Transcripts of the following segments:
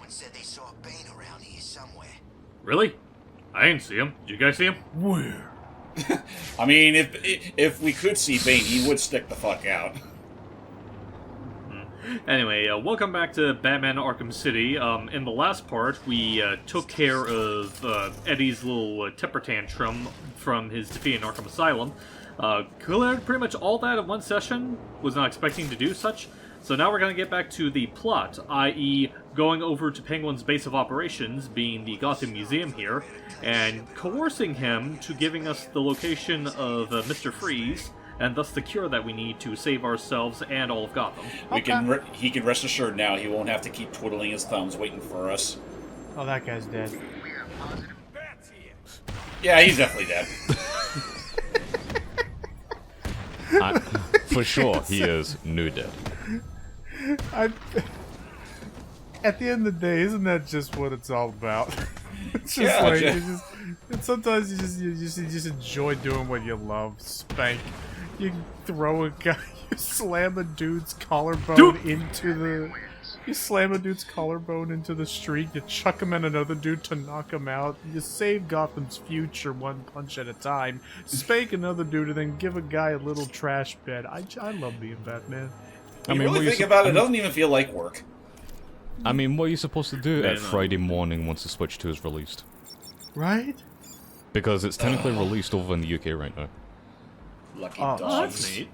Someone said they saw Bane around here somewhere. Really? I didn't see him. Did you guys see him? Where? I mean, if we could see Bane, he would stick the fuck out. Anyway, welcome back to Batman Arkham City. In the last part, we took care of Eddie's little temper tantrum from his defeat in Arkham Asylum. Cleared pretty much all that in one session. Was not expecting to do such. So now we're going to get back to the plot, i.e. going over to Penguin's base of operations, being the Gotham Museum here, and coercing him to giving us the location of Mr. Freeze, and thus the cure that we need to save ourselves and all of Gotham. He can rest assured now he won't have to keep twiddling his thumbs waiting for us. Oh, that guy's dead. Yeah, he's definitely dead. For sure, he is new dead. At the end of the day, isn't that just what it's all about? It's just Yeah, like just- sometimes you just enjoy doing what you love. Spank. You throw a guy, you slam a dude's collarbone into the. You slam a dude's collarbone into the street. You chuck him at another dude to knock him out. You save Gotham's future one punch at a time. Spank another dude and then give a guy a little trash bed. I love being Batman. I mean, really think about it, it doesn't even feel like work. I mean, what are you supposed to do Yeah, at no. Friday morning once the Switch 2 is released? Right? Because it's technically released over in the UK right now. Lucky Oh, dogs. That's neat.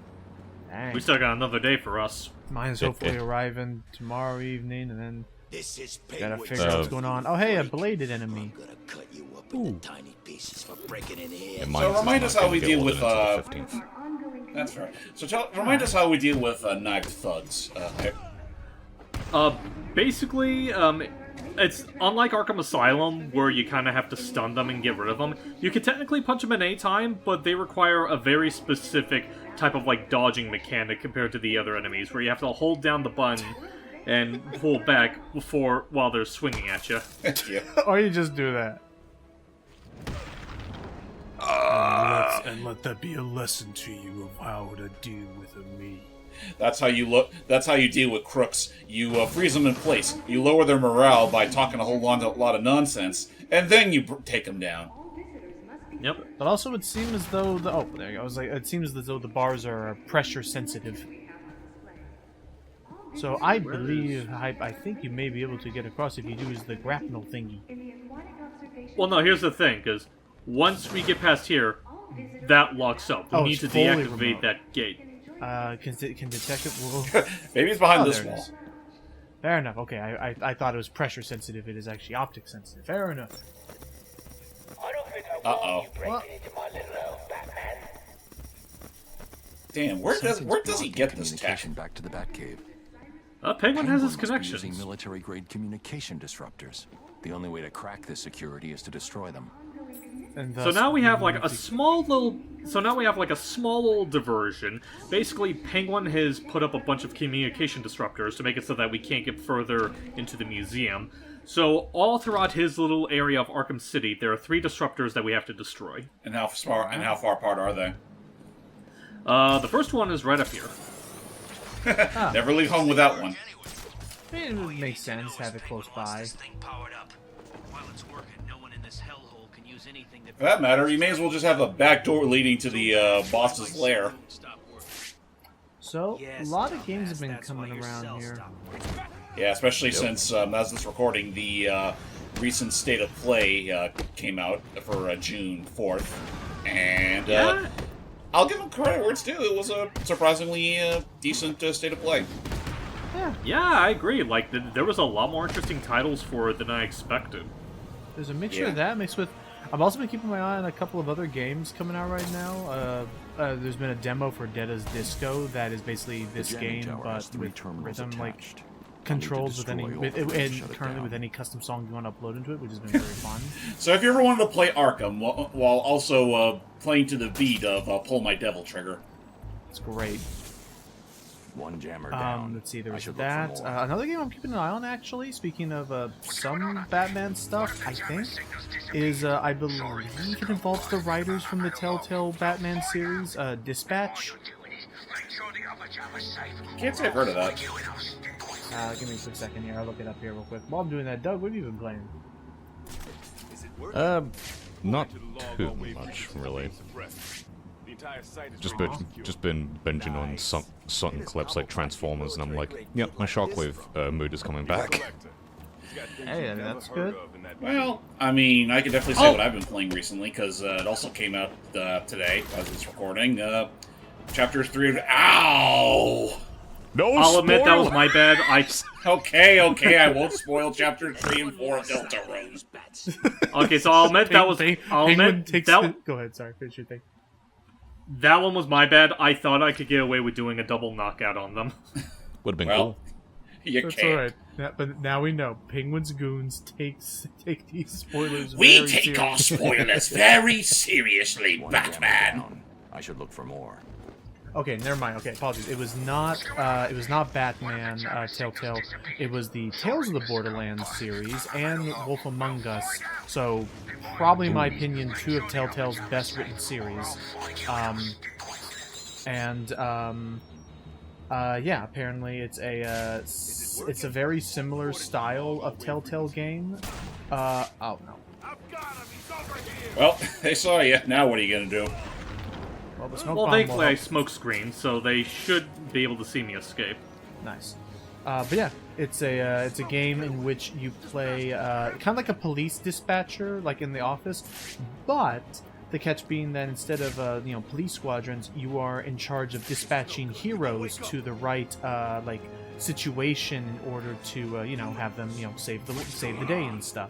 Dang. We still got another day for us. Mine's hopefully arriving tomorrow evening, and then This is gotta Penguin. figure out what's going on. Oh, hey, a bladed enemy. I'm gonna cut you up into tiny pieces for breaking in here. Yeah, So remind us how we deal with, the 15th. That's right. So remind us how we deal with knifed thugs. Basically, it's unlike Arkham Asylum, where you kind of have to stun them and get rid of them. You can technically punch them at any time, but they require a very specific type of, like, dodging mechanic compared to the other enemies, where you have to hold down the button and pull back while they're swinging at you. Yeah. Or you just do that. And let that be a lesson to you of how to deal with me. That's how you look. That's how you deal with crooks. You freeze them in place. You lower their morale by talking a whole lot of nonsense, and then you take them down. Yep. But also, it would seem as though there you go. I was like, it seems as though the bars are pressure sensitive. So I believe, I think you may be able to get across if you use the grapnel thingy. Well, no, here's the thing, because once we get past here, that locks up. We Oh, need it's to fully deactivate remote. that gate. Can detect it. Well, Maybe it's behind oh, this there it wall. is. Fair enough. Okay, I thought it was pressure sensitive. It is actually optic sensitive. Fair enough. Uh-oh. What? Damn, where does he get this tech? Communication back to the Batcave. Penguin has his must be connections. using military-grade communication disruptors. The only way to crack this security is to destroy them. And So thus now we have like need a to- small little. So now we have like a small little diversion. Basically, Penguin has put up a bunch of communication disruptors to make it so that we can't get further into the museum. So all throughout his little area of Arkham City, there are 3 disruptors that we have to destroy. And how far apart are they? The first one is right up here. Never leave home without one. It would make sense. Have it close by. For that matter, you may as well just have a back door leading to the boss's lair. So a lot of games have been coming around here. Yeah, especially since, as this recording, the recent State of Play came out for June 4th. And Yeah. I'll give them credit where it's due. It was a surprisingly decent State of Play. Yeah, I agree. Like, there was a lot more interesting titles for it than I expected. There's a mixture Yeah. of that mixed with. I've also been keeping my eye on a couple of other games coming out right now. There's been a demo for Deada's Disco that is basically this The jamming game, tower has but 3 with terminals rhythm, like attached. controls with destroy any, all with, the and things, shut it currently down. with any custom song you want to upload into it, which has been very fun. So if you ever wanted to play Arkham while also playing to the beat of Pull My Devil Trigger. It's great. One jammer down. Let's see, I there's should look for that. more. Another game I'm keeping an eye on, actually, speaking of some Batman stuff, I think, is, I believe it involves the writers from the Telltale Batman series, Dispatch. Can't say I've heard of that. Give me a quick second here. I'll look it up here real quick. While I'm doing that, Doug, what have you been playing? Not too much, really. Just been binging on certain clips like Transformers, and I'm like, yep, my Shockwave mood is coming back. Hey, I mean, that's good. Well, I mean, I can definitely say what I've been playing recently, because it also came out today, as it's recording. Chapter 3 of... Ow! No, I'll admit that was my bad. Okay, I won't spoil Chapter 3 and 4 of Delta Rose. Okay, so I'll admit that was... I'll admit that... Go ahead, sorry, finish your thing. That one was my bad. I thought I could get away with doing a double knockout on them. Would have been Well, cool. you That's can't. alright. But now we know. Penguin's Goons take these spoilers We very take our seriously. spoilers very seriously, One camera Batman. down. I should look for more. Okay, never mind. Okay, apologies. It was not Batman, Telltale. It was the Tales of the Borderlands series and Wolf Among Us. So, probably in my opinion, two of Telltale's best written series. Yeah, apparently it's a very similar style of Telltale game. Oh no. Well, they saw you. Now what are you gonna do? Well, the smoke Well, bomb thankfully will I help. smoke screen, so they should be able to see me escape. Nice. But yeah, it's a game in which you play kind of like a police dispatcher, like in The Office, but the catch being that instead of police squadrons, you are in charge of dispatching heroes to the right like situation in order to have them save the day and stuff.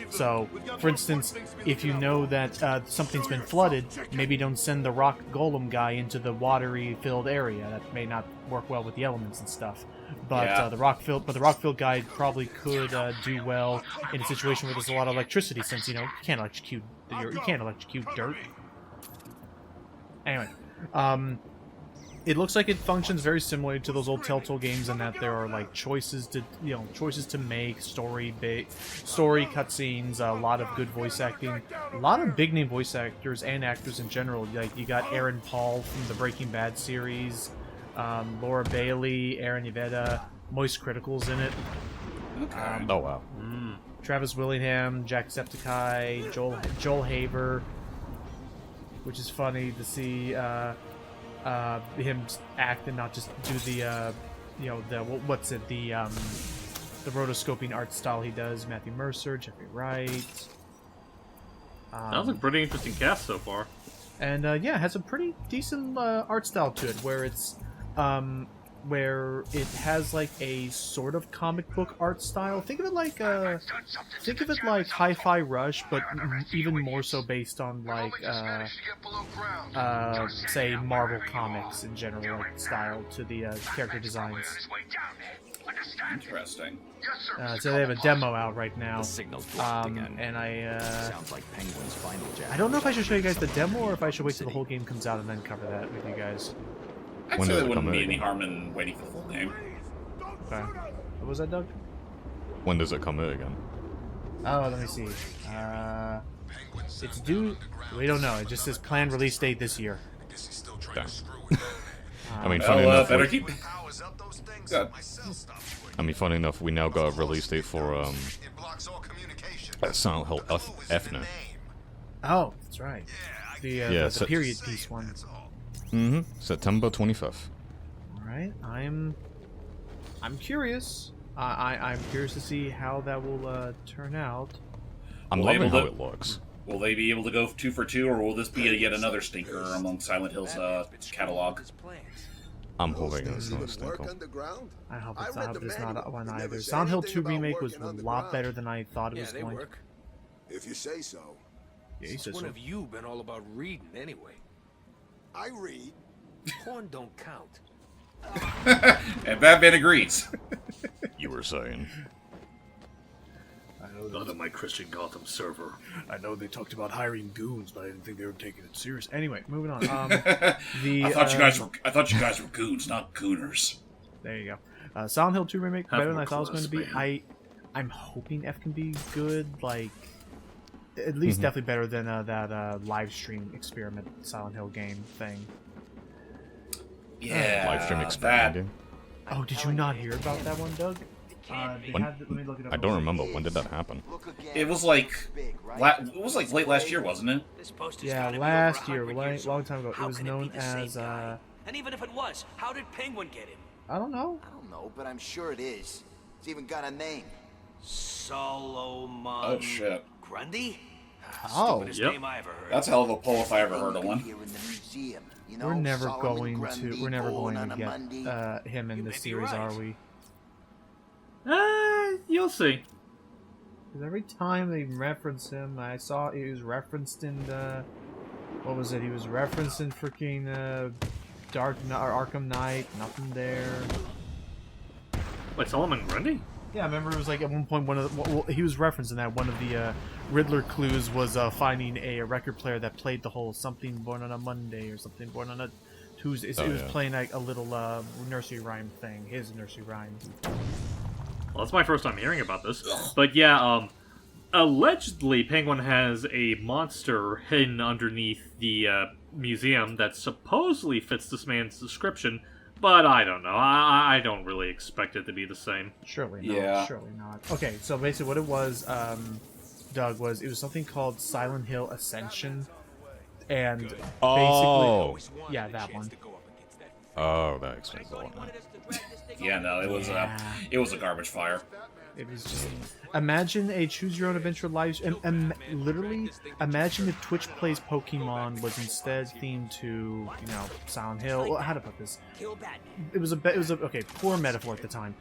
So, for instance, if you know that something's been flooded, maybe don't send the rock golem guy into the watery filled area. That may not work well with the elements and stuff. But Yeah. the rock filled guy probably could do well in a situation where there's a lot of electricity, since you can't electrocute dirt. Anyway, it looks like it functions very similarly to those old Telltale games in that there are like choices to make, story cutscenes, a lot of good voice acting, a lot of big name voice actors and actors in general. Like you got Aaron Paul from the Breaking Bad series, Laura Bailey, Aaron Yvetta, Moist Critical's in it. Oh wow. Travis Willingham, Jacksepticeye, Joel Haver, which is funny to see him act and not just do the the rotoscoping art style he does. Matthew Mercer, Jeffrey Wright. Sounds like a pretty interesting cast so far. And yeah, it has a pretty decent art style to it, where it has like a sort of comic book art style. Think of it like Hi-Fi Rush, but even more so based on like say Marvel Comics in general, like style to the character designs. Interesting. So they have a demo out right now. The signal's blocked again. And Sounds like Penguin's final jack. I don't know if I should show you guys the demo or if I should wait till the whole game comes out and then cover that with you guys. I'd When say does there it wouldn't come be out any again? harm in waiting for the full game. Okay. What was that, Doug? When does it come out again? Oh, let me see. It's due. We don't know. It just says planned release date this year. Damn. I mean, funny Well, enough, better we- keep... Good. funny enough, we now got a release date for Silent Hill F now. Oh, that's right. The so- period piece one. September 25th. All right. I'm curious. I'm curious to see how that will turn out. I'm Will they loving able how to- it looks. Will they be able to go 2 for 2, or will this be yet another stinker among Silent Hill's catalog? I'm hoping it's not a stinker. I hope it's not one either. Silent Hill 2 remake was a lot better than I thought it was going to. If you say so. Yeah, he says When so. have you been all about reading anyway? I read. Porn don't count. And Batman agrees. You were saying. Not on my Christian Gotham server. I know they talked about hiring goons, but I didn't think they were taking it serious. Anyway, moving on. I thought you guys were goons, not gooners. There you go. Silent Hill 2 remake, Have better than more I thought it was going class, to be. man. I'm hoping F can be good, like at least definitely better than that live stream experiment Silent Hill game thing. Yeah, Live stream that, experimenting. Oh, did you not hear about that one, Doug? When? Let me look it up. I don't remember. When did that happen? It was like late last year, wasn't it? Yeah, last year, long time ago. It was known as, And even if it was, how did Penguin get him? I don't know. I don't know, but I'm sure it is. It's even got a name. Solomon. Oh shit. Grundy? Oh, Stupidest yep. name I ever heard. That's a hell of a pull if I ever heard of one. Here in the museum, you know, we're never Solomon going Grundy, to, we're never born going on to a Monday. get him in You this may be series, right. are we? You'll see. Because every time they reference him, I saw he was referenced in the, what was it? He was referenced in freaking Arkham Knight. Nothing there. Wait, Solomon Grundy? Yeah, I remember it was like at one point he was referencing that one of the Riddler clues was finding a record player that played the whole something born on a Monday or something born on a Tuesday. It was playing like a little nursery rhyme thing, his nursery rhyme. Well, that's my first time hearing about this. But yeah, allegedly Penguin has a monster hidden underneath the museum that supposedly fits this man's description, but I don't know. I don't really expect it to be the same. Surely not. Yeah. Surely not. Okay, so basically what it was, Doug, it was something called Silent Hill Ascension, and Oh. basically, yeah, that one. Oh, that explains a lot. Now. Yeah, no, it was a garbage fire. It was just imagine a choose your own adventure live literally imagine if Twitch Plays Pokemon was instead themed to Silent Hill. Well, how to put this? It was a okay, poor metaphor at the time.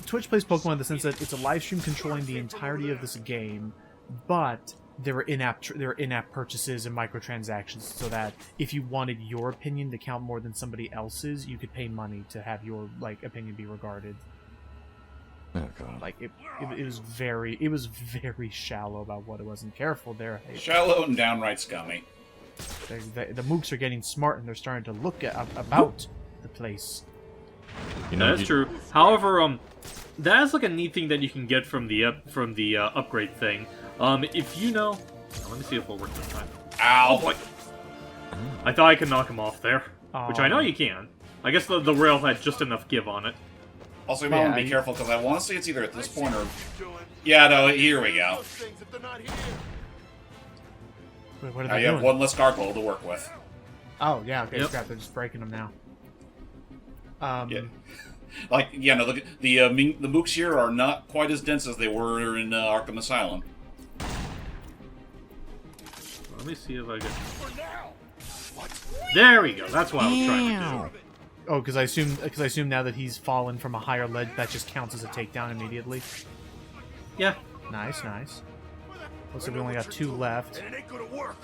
Twitch Plays Pokemon in the sense that it's a live stream controlling the entirety of this game, but there were in-app purchases and microtransactions, so that if you wanted your opinion to count more than somebody else's, you could pay money to have your opinion be regarded. Oh god. Like it was very shallow about what it was, and careful there. Hey, Shallow and downright scummy. the mooks are getting smart and they're starting to look about the place. You know, That's true. However, that is like a neat thing that you can get from the upgrade thing. If you know, let me see if it'll work this time. Ow! Oh, I thought I could knock him off there, which I know you can. I guess the rail had just enough give on it. Also, you might want to be careful, because I want to say it's either at this point or... Yeah, no, here we go. Wait, what are Now they you have doing? one less gargoyle to work with. Oh yeah, okay, Yep. crap, they're just breaking them now. Yeah. Like, yeah, no, the mooks here are not quite as dense as they were in Arkham Asylum. Let me see if I can... There we go, that's what I was trying to do. Oh, because I assume now that he's fallen from a higher ledge, that just counts as a takedown immediately. Yeah. Nice, nice. Looks like we only got 2 left. And it ain't gonna work.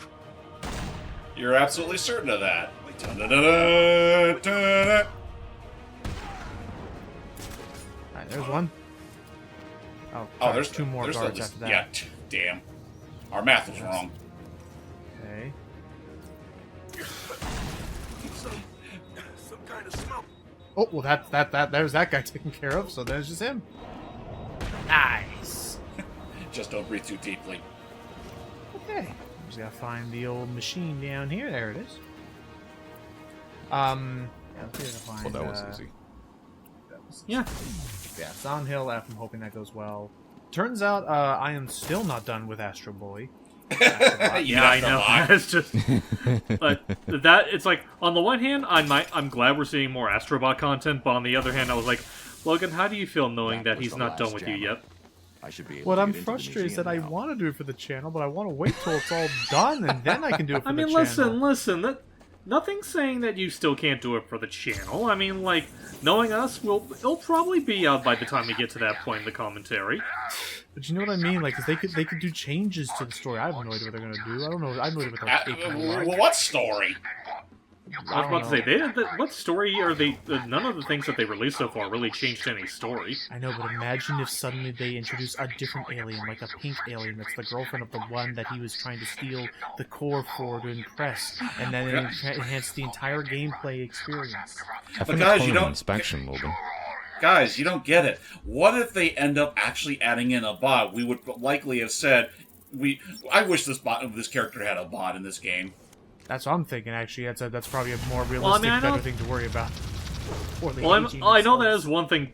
You're absolutely certain of that. Da-da-da-da, da-da. Alright, there's one. Oh, Oh, there's 2 more there's guards still after that. Yeah, damn. Our math was wrong. Okay. Some kind of smoke. Oh, well, there's that guy taken care of, so there's just him. Nice. Just don't breathe too deeply. Okay. Just gotta find the old machine down here. There it is. Yeah, let's see if I can find, Well, that was easy. Yeah. Yeah, Silent Hill F. I'm hoping that goes well. Turns out, I am still not done with Astro Boy. Yeah, I know. It's just, but that it's like on the one hand, I'm glad we're seeing more Astrobot content, but on the other hand, I was like, Logan, how do you feel knowing that he's not done with you yet? I should be able What to I'm get into the frustrated is that museum I now. want to do it for the channel, but I want to wait till it's all done and then I can do it for I mean, the channel. listen. That nothing's saying that you still can't do it for the channel. I mean, like knowing us, it'll probably be out by the time we get to that point in the commentary. But you know what I mean? Like, 'cause they could do changes to the story. I have no idea what they're gonna do. I don't know. I have no idea what they're capable What story? I was about to say, what story are they? None of the things that they released so far really changed any story. I know, but imagine if suddenly they introduce a different alien, like a pink alien that's the girlfriend of the one that he was trying to steal the core for to impress, and then it enhance the entire gameplay experience. I think guys, it's you called an don't- inspection, Logan. Guys, you don't get it. What if they end up actually adding in a bot? We would likely have said, I wish this character had a bot in this game. That's what I'm thinking. Actually, that's probably a more realistic, Well, I mean, I better know- thing to worry about. Or Well, I know that is one thing.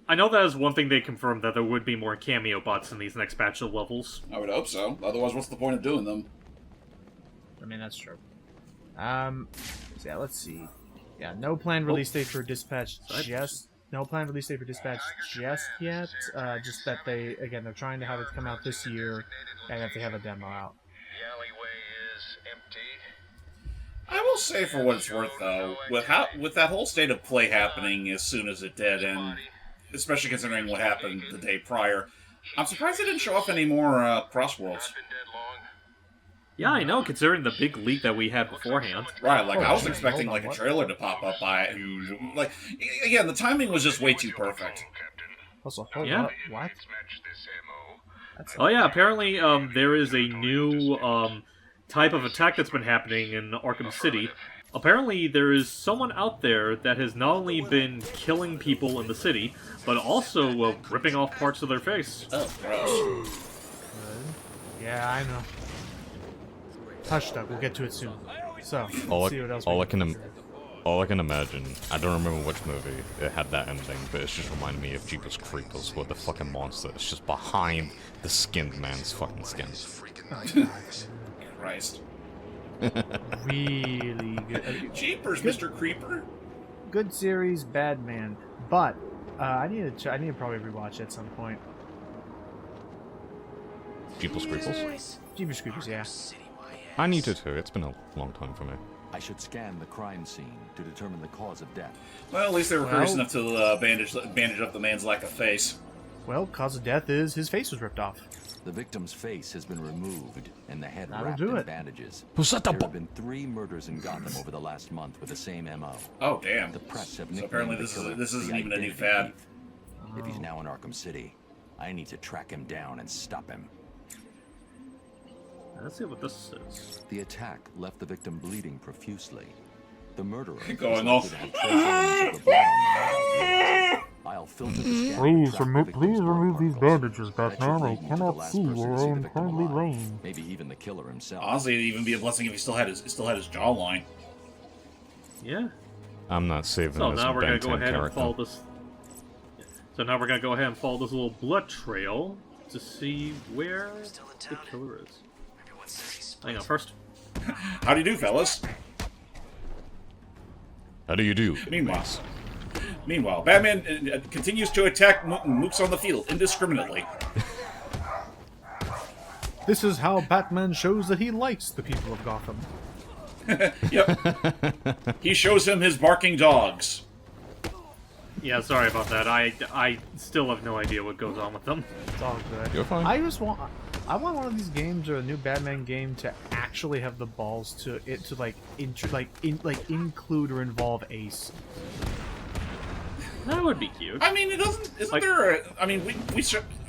I know that is one thing they confirmed, that there would be more cameo bots in these next batch of levels. I would hope so. Otherwise, what's the point of doing them? I mean, that's true. So yeah, let's see. Yeah, no planned release date for Dispatch just... No planned release date for Dispatch just yet. Just that they're trying to have it come out this year, and that they have a demo out. The alleyway is empty. I will say, for what it's worth, though, with that whole state of play happening as soon as it did, and especially considering what happened the day prior, I'm surprised they didn't show off any more Crossworlds. Yeah, I know, considering the big leak that we had beforehand. Right, like, I was expecting, like, a trailer to pop up by... Like, again, the timing was just way too perfect. Also, hold Yeah. up. What? Oh yeah, apparently there is a new type of attack that's been happening in Arkham City. Apparently there is someone out there that has not only been killing people in the city, but also ripping off parts of their face. Oh, gross. Yeah, I know. Hush, Doug. We'll get to it soon. So, All see what else I we can can all I can imagine, I don't remember which movie it had that ending, but it's just reminding me of Jeepers Creepers, where the fucking monster is just behind the skinned man's fucking skin. Christ. Really good. Jeepers, Mr. Creeper. Good series, bad man. But I need to probably rewatch it at some point. Jeepers Creepers? Jeepers Creepers, yeah. I need to too, it's been a long time for me. I should scan the crime scene to determine the cause of death. Well, at least they were courteous enough to bandage up the man's lack of face. Well, cause of death is his face was ripped off. The victim's face has been removed and the head That'll wrapped do in it. bandages. Who's that? There have been 3 murders in Gotham over the last month with the same MO. Oh, damn. The press have So apparently nicknamed the killer this isn't the even a new Identity fad. Thief. If he's now in Arkham City, I need to track him down and stop him. Let's see what this is. The attack left the victim bleeding profusely. The murderer Going was off. likely to have trace elements of the blood on the I'll filter the scan and track the victim's blood these particles. bandages, That should lead me to the last person to see the victim alive. Maybe even the killer himself. Honestly, it'd even be a blessing if he still had his jawline. Yeah. I'm not saving So this now we're gonna Ben go 10 ahead and character. follow this. So now we're gonna go ahead and follow this little blood trail to see where the killer is. Hang on, first. How do you do, fellas? How do you do? Meanwhile, Batman continues to attack mooks on the field indiscriminately. This is how Batman shows that he likes the people of Gotham. Yep. He shows him his barking dogs. Yeah, sorry about that. I still have no idea what goes on with them. It's all good. You're fine. I want one of these games or a new Batman game to actually have the balls to include or involve Ace. That would be cute. I mean, it doesn't. Isn't Like- there? I mean,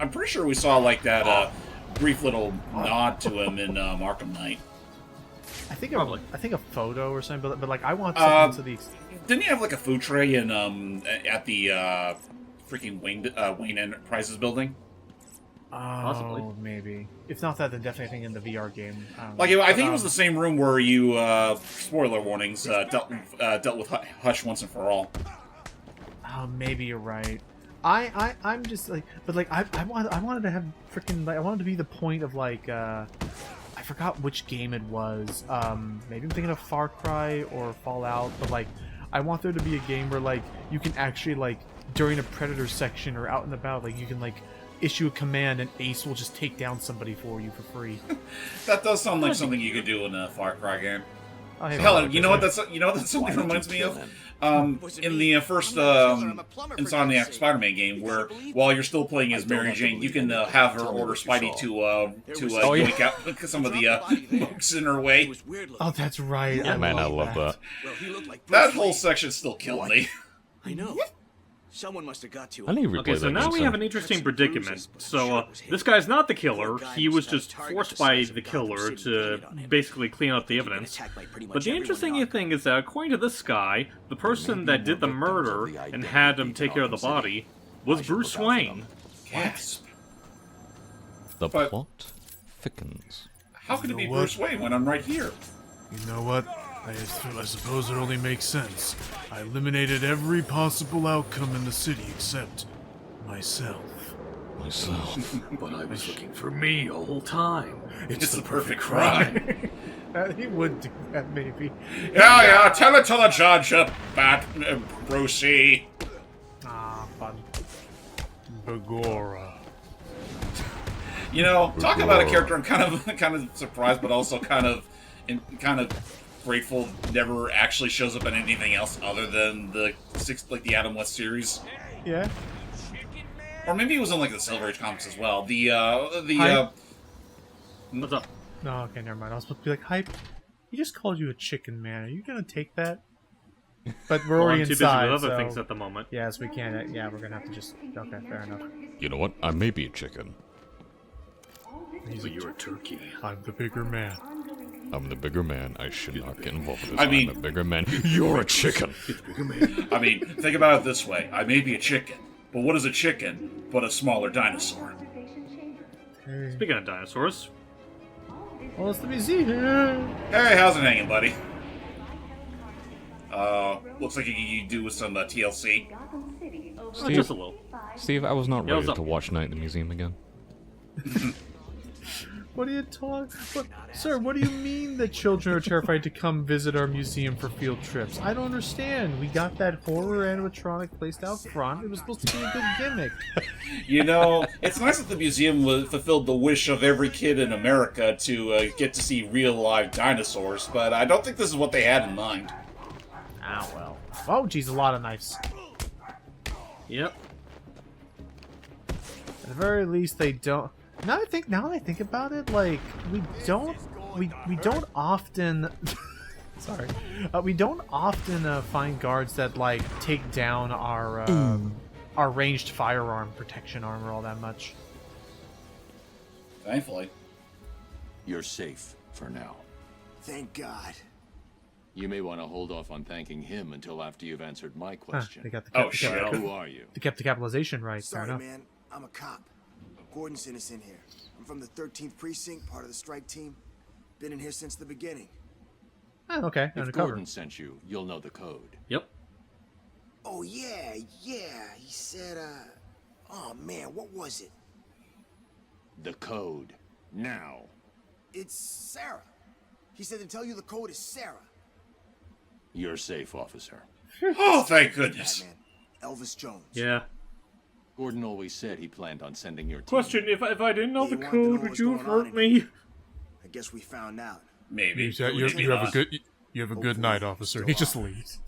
I'm pretty sure we saw like that brief little nod to him in Arkham Knight. I think Probably. I think a photo or something, but like I want something to the Didn't he have like a food tray in at the freaking Wayne Enterprises building? Possibly. Oh, maybe. If not that, then definitely think in the VR game. Like, I think it was the same room where you, spoiler warnings, dealt with Hush once and for all. Oh, maybe you're right. I'm just like, but like I wanted to have freaking like I wanted to be the point of like I forgot which game it was. Maybe I'm thinking of Far Cry or Fallout, but like I want there to be a game where like you can actually like during a Predator section or out and about, like you can like issue a command and Ace will just take down somebody for you for free. That does sound like something you could do in a Far Cry game. Oh, hey, Hell, well, you know what that something reminds me of? In the first Insomniac Spider-Man game, where while you're still playing as Mary Jane, you can have her order Spidey to yoink out some of the mooks in her way. Oh, that's right. Yeah, man, I love that. Well, he looked like That whole section still killed me. I know. Someone must have got to I him. need to replay Okay, so that now game we soon. have an interesting predicament. So, this guy's not the killer. He was just forced by the killer to basically clean up the evidence. But the interesting thing is that, according to this guy, the person that did the murder and had him take care of the body was Bruce Wayne. Gasp. The But- plot thickens. How could it be Bruce Wayne when I'm right here? You know what? I suppose it only makes sense. I eliminated every possible outcome in the city except myself. Myself. But I was looking for me all the whole time. It's the perfect crime. He would do that, maybe. Yeah, tell it to the judge, Brucey. Ah, fun. Begora. You know, talk about a character I'm kind of surprised, but also kind of grateful never actually shows up in anything else other than the the Adam West series. Yeah. Or maybe it was in like the Silver Age comics as well. What's up? No, okay, never mind. I was supposed to be like, Hype, he just called you a chicken, man. Are you gonna take that? But we're already I'm too inside, busy with other so... things at the moment. Yes, we can't. Yeah, we're gonna have to just... Okay, fair enough. You know what? I may be a chicken. But you're a turkey. I'm the bigger man. I'm the bigger man. I should not get involved with this. I mean- I'm a bigger man. You're a chicken. I mean, think about it this way. I may be a chicken, but what is a chicken but a smaller dinosaur? Speaking of dinosaurs, Well, it's the museum. Hey, how's it hanging, buddy? Looks like you do with some TLC. Steve, just a little. Steve, I was not Yeah, ready what's to up? watch Night in the Museum again. What are you talking? Sir, what do you mean that children are terrified to come visit our museum for field trips? I don't understand. We got that horror animatronic placed out front. It was supposed to be a good gimmick. You know, it's nice that the museum fulfilled the wish of every kid in America to get to see real live dinosaurs, but I don't think this is what they had in mind. Ah, well. Oh, geez, a lot of knives. yep. At the very least, they don't. Now that I think about it, like we don't often. Sorry, we don't often find guards that like take down our ranged firearm protection armor all that much. Thankfully. You're safe for now. Thank God. You may want to hold off on thanking him until after you've answered my Huh, question. they got the Oh, shit. Who are you? They kept the capitalization right. Fair Sorry, enough. man. I'm a cop. Gordon sent us in here. I'm from the 13th Precinct, part of the strike team. Been in here since the beginning. Ah, okay, If undercover. Gordon sent you, you'll know the code. Yep. Oh, yeah. He said, oh, man, what was it? The code. Now. It's Sarah. He said to tell you the code is Sarah. You're safe, officer. Oh, thank goodness. Batman. Elvis Jones. Yeah. Gordon always said he planned on sending your team. Question: if I didn't know You the wanted to know code, would what's you have going on hurt in me? I guess we found out. Maybe. You Maybe have a not. good night, officer. He just leaves.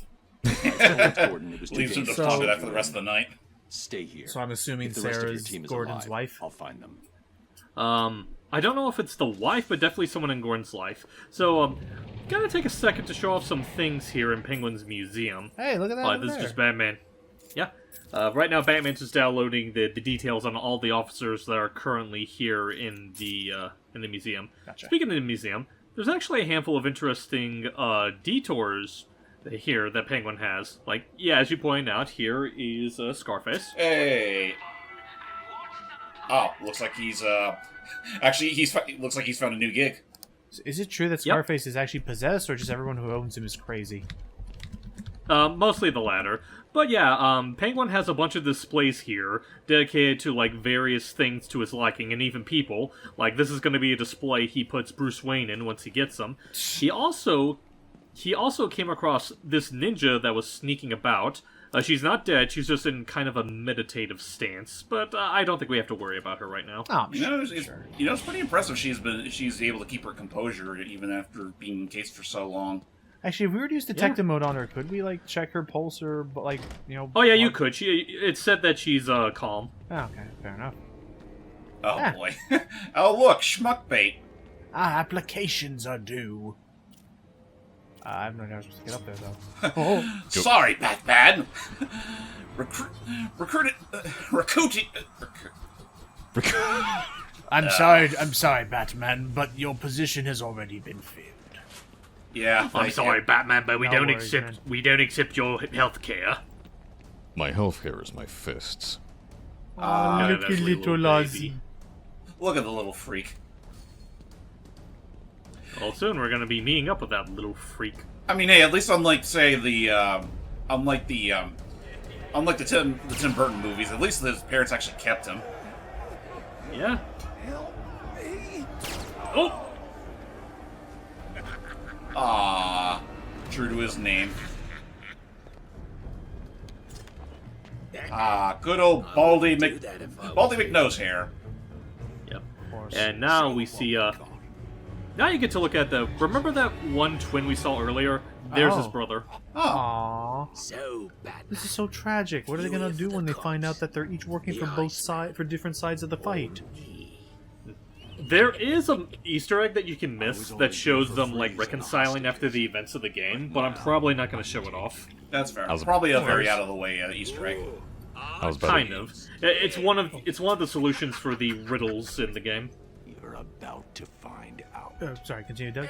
I told Gordon it was too Leaves him to dangerous. ponder that for the rest of the night. Stay here. So I'm assuming If the rest of your Sarah's team is Gordon's alive, wife. I'll find them. I don't know if it's the wife, but definitely someone in Gordon's life. So, gotta take a second to show off some things here in Penguin's museum. Hey, look at that. over This is there. just Batman. Yeah. Right now, Batman's just downloading the details on all the officers that are currently here in the museum. Gotcha. Speaking of the museum, there's actually a handful of interesting detours here that Penguin has. Like, yeah, as you pointed out, here is Scarface. Hey. Oh, looks like he's actually looks like he's found a new gig. Is it true that Scarface is actually possessed, or just everyone who owns him is crazy? Mostly the latter. But yeah, Penguin has a bunch of displays here dedicated to, like, various things to his liking, and even people. Like, this is going to be a display he puts Bruce Wayne in once he gets them. He also came across this ninja that was sneaking about. She's not dead, she's just in kind of a meditative stance, but I don't think we have to worry about her right now. Oh, You know, it's pretty impressive. She's able to keep her composure even after being encased for so long. Actually, if we were to use detective mode on her, could we like check her pulse or like Oh yeah, you could. It said that she's calm. Oh, okay, fair enough. Oh Ah. boy. Oh look, schmuck bait. Applications are due. I have no idea how I was supposed to get up there though. Oh, Sorry, Batman. Recruiting. I'm sorry, Batman, but your position has already been filled. Yeah. I'm sorry, Batman, but we No don't worries, accept your health care. My healthcare is my fists. Oh, that's look, a little little Ozzy. Look at the little freak. Well, soon we're going to be meeting up with that little freak. I mean, hey, at least unlike, say, unlike the Tim Burton movies, at least his parents actually kept him. Yeah. Oh! Ah, true to his name. Ah, good old Baldy McNose hair. Yep. And now we see, now you get to look at remember that one twin we saw earlier? There's his brother. Aww. So bad. This is so tragic. What are they gonna do when they find out that they're each working for different sides of the fight? There is an Easter egg that you can miss that shows them, like, reconciling after the events of the game, but I'm probably not going to show it off. That's fair. Probably a very out-of-the-way Easter egg. Kind of. It's one of the solutions for the riddles in the game. You're about to find out. Sorry, continue, Doug.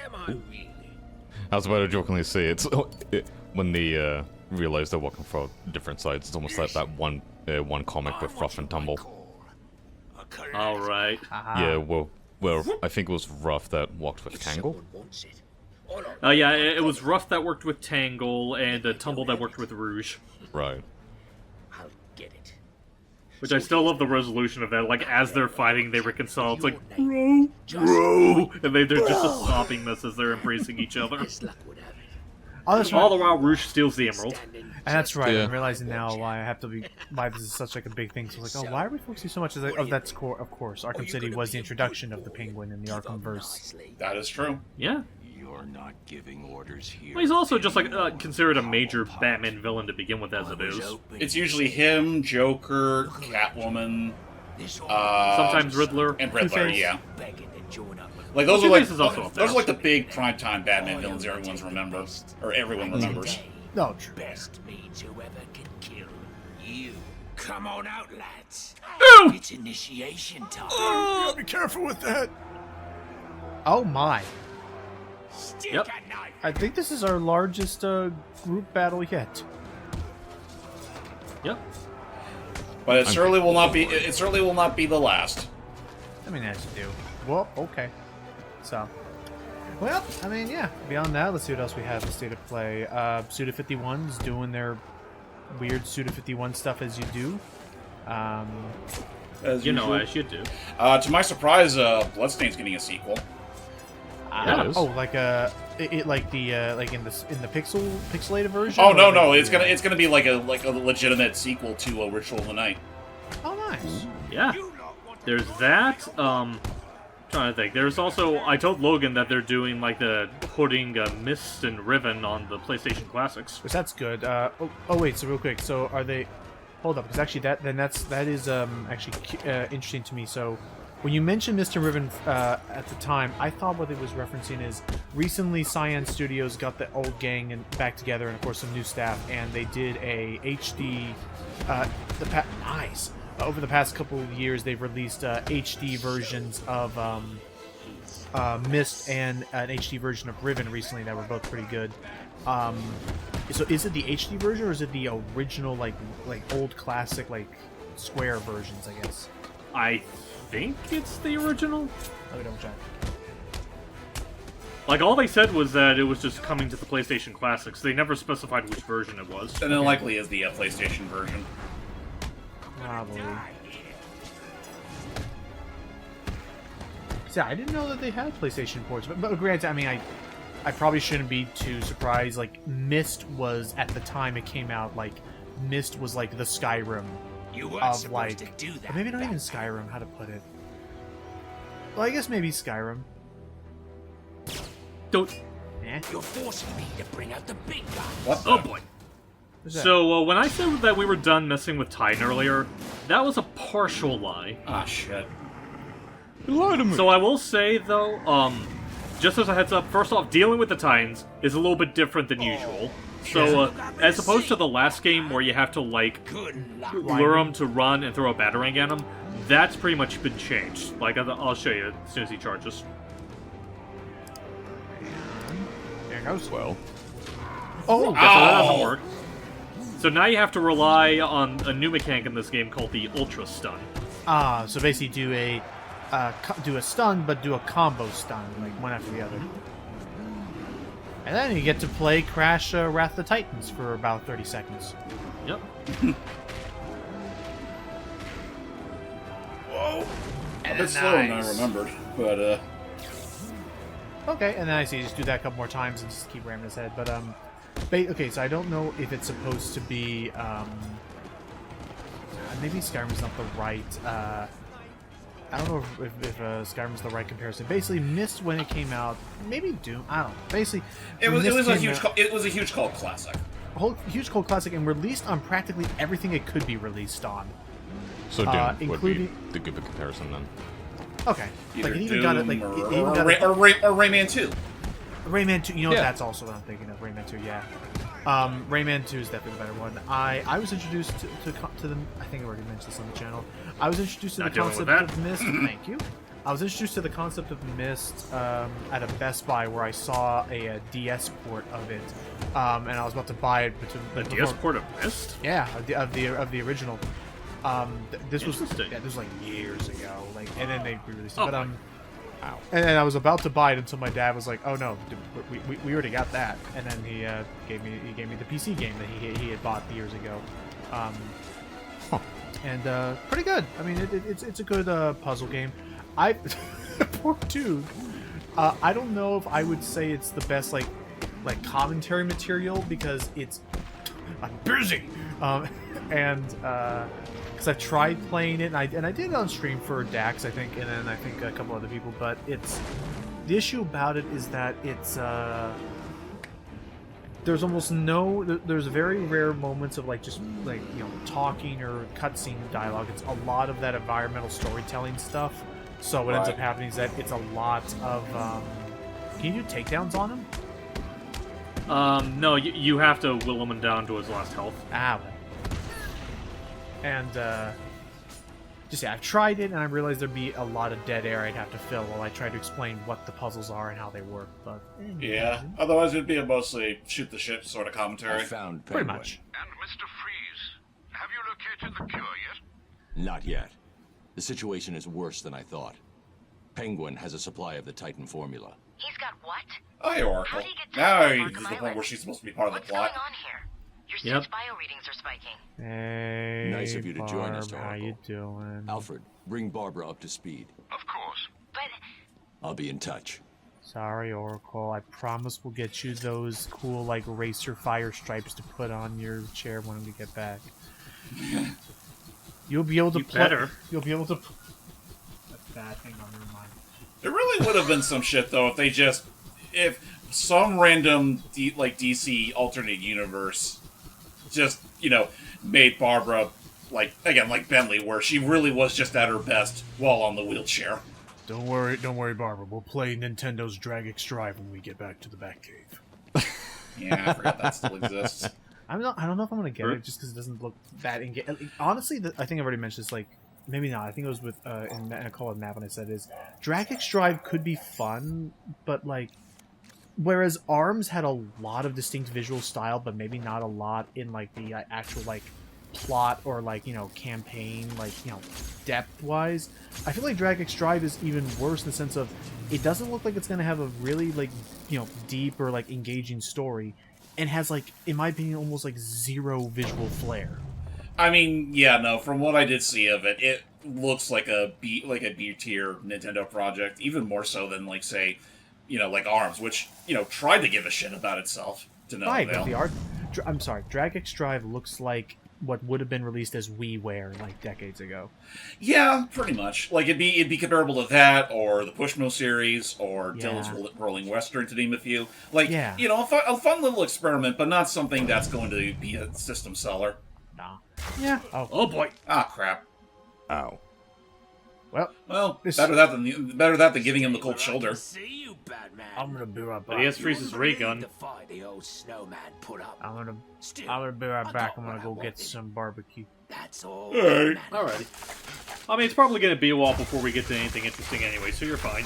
I was about to jokingly say when they realize they're working for different sides. It's almost like that one comic with Rough and Tumble. All right. Yeah, well, I think it was Ruff that worked with Tangle. Yeah, it was Ruff that worked with Tangle, and Tumble that worked with Rouge. Right. I'll get it. Which I still love the resolution of that. Like, as they're fighting, they reconcile. It's like, bro, and they're just a sobbing mess as they're embracing each other. Oh, that's right. All the while, Rouge steals the emerald. And that's right. Yeah. I'm realizing now why this is such like a big thing. So like, oh, why are we focusing so much? That's core. Of course, Arkham City was the introduction of the Penguin in the Arkhamverse. That is true. Yeah. You're not giving orders here. Well, he's also just like considered a major Batman villain to begin with, as it is. It's usually him, Joker, Catwoman, Sometimes Riddler. and Riddler. Two-Face. Yeah. Begging to join up with Like those are Two-Face is also up there. those are like the big primetime Batman villains everyone remembers. No, true. best means whoever can kill you. Come on out, lads. Ooh! It's initiation time. Oh, be careful with that. Oh my! Stick Yep. a knife. I think this is our largest group battle yet. Yep. But it certainly will not be. It certainly will not be the last. I mean, as you do. Well, okay. So, well, I mean, yeah. Beyond that, let's see what else we have in State of Play. Suda 51's doing their weird Suda 51 stuff as you do. As You know, usual. as you do. To my surprise, Bloodstain's getting a sequel. Yeah, it is. Oh, like like in the pixelated version. Oh or no, like no, the, it's gonna be like a legitimate sequel to Ritual of the Night. Oh, nice. Yeah. There's that. Trying to think. There's also, I told Logan that they're doing like putting Mist and Riven on the PlayStation Classics. Which that's good. Wait. So real quick. So are they? Hold up, because actually that is actually interesting to me. So when you mentioned Mr. Riven at the time, I thought what it was referencing is recently Cyan Studios got the old gang and back together, and of course some new staff, and they did a HD. Nice. Over the past couple of years, they've released HD versions of Mist and an HD version of Riven recently that were both pretty good. So is it the HD version or is it the original, like old classic, like Square versions? I guess. I think it's the original. Let me double check. Like, all they said was that it was just coming to the PlayStation Classics. They never specified which version it was. And it likely is the PlayStation version. Probably. See, I didn't know that they had PlayStation ports, but granted, I mean, I probably shouldn't be too surprised. Like, Myst was, at the time it came out, like, Myst was like the Skyrim You weren't of, supposed like, to do that. or maybe not even Skyrim, how to put it. Well, I guess maybe Skyrim. Don't. Eh? You're forcing me to bring out the big guy. What? Oh boy. What's that? So, when I said that we were done messing with Titan earlier, that was a partial lie. Ah, shit. You lied to me. So I will say, though, just as a heads up, first off, dealing with the Titans is a little bit different than usual. So, as opposed to the last game where you have to, like, Good luck. lure them to run and throw a batarang at them, that's pretty much been changed. Like, I'll show you as soon as he charges. There it goes. Well, Oh! Yeah, so that doesn't work. So now you have to rely on a new mechanic in this game called the Ultra Stun. So basically do a stun, but do a combo stun, like one after the other. And then you get to play Crash Wrath of the Titans for about 30 seconds. Yep. Whoa! A bit slower than I remembered, but Okay, and then I see you just do that a couple more times and just keep ramming his head. But okay, so I don't know if it's supposed to be maybe Skyrim's not the right. I don't know if Skyrim's the right comparison. Basically, Myst when it came out, maybe Doom. I don't know. Basically, it was a huge cult classic. A whole huge cult classic, and released on practically everything it could be released on. So Doom including would be the good comparison then. Okay, Either like it even Doom got it like or Rayman 2. Rayman 2. You know, that's also what I'm thinking of. Rayman 2, yeah. Rayman 2 is definitely the better one. I was introduced to the. I think I already mentioned this on the channel. I was introduced to the concept of Myst. Thank you. I was introduced to the concept of Myst at a Best Buy where I saw a DS port of it, and I was about to buy it. DS port of Myst? Yeah, of the original. This was like years ago. Like, and then they re-released it. But and then I was about to buy it until my dad was like, "Oh no, we already got that." And then he gave me the PC game that he had bought years ago. And pretty good. I mean, it's a good puzzle game. Poor dude. I don't know if I would say it's the best like commentary material because I'm busy. Because I've tried playing it, and I did it on stream for Dax, I think, and then I think a couple other people. But the issue about it is that there's almost no. There's very rare moments of just talking or cutscene dialogue. It's a lot of that environmental storytelling stuff. So what ends up happening is that it's a lot of. Can you do takedowns on him? No, you have to will him down to his last health. And I've tried it, and I realized there'd be a lot of dead air I'd have to fill while I tried to explain what the puzzles are and how they work. But yeah, otherwise it'd be a mostly shoot the shit sort of commentary. I found Pretty much. And Mr. Freeze, have you located the cure yet? Not yet. The situation is worse than I thought. Penguin has a supply of the Titan formula. He's got what? Oh, hey, Oracle. Now he's the point where she's supposed to be part of the plot. What's going on here? Your stage bio readings are spiking. Hey, nice of you to join us, Oracle. How you doing? Alfred, bring Barbara up to speed. Of course. But I'll be in touch. Sorry, Oracle. I promise we'll get you those cool racer fire stripes to put on your chair when we get back. You'll be able to You'll be able to. That's bad. Hang on, never mind. There really would have been some shit though if some random DC alternate universe just made Barbara like Bentley, where she really was just at her best while on the wheelchair. Don't worry, Barbara. We'll play Nintendo's Dragix Drive when we get back to the Batcave. Yeah, I forgot that still exists. I don't know if I'm gonna get it just because it doesn't look that engaging. Honestly, I think I've already mentioned this. Maybe not. I think it was with in a call with Matt when I said Dragix Drive could be fun, but whereas ARMS had a lot of distinct visual style, but maybe not a lot in the actual plot or campaign depth wise. I feel like Dragix Drive is even worse in the sense of it doesn't look like it's gonna have a really deep or engaging story, and has in my opinion almost zero visual flair. I mean, yeah, no. From what I did see of it, it looks like a B tier Nintendo project, even more so than say. ARMS, which, tried to give a shit about itself to no avail. I'm sorry, Dragix Drive looks like what would have been released as WiiWare decades ago. Yeah, pretty much. It'd be comparable to that, or the Pushmo series, or Dylan's Rolling Western, to name a few. A fun little experiment, but not something that's going to be a system seller. Nah. Yeah. Oh boy. Ah, crap. Ow. Well, better that than giving him the cold shoulder. See you, Batman. I'm gonna be right back. But he has Freeze's ray gun. The old snowman put up. I'm gonna be right back. I'm gonna go get some barbecue. That's all. Alrighty. I mean, it's probably gonna be a while before we get to anything interesting anyway, so you're fine.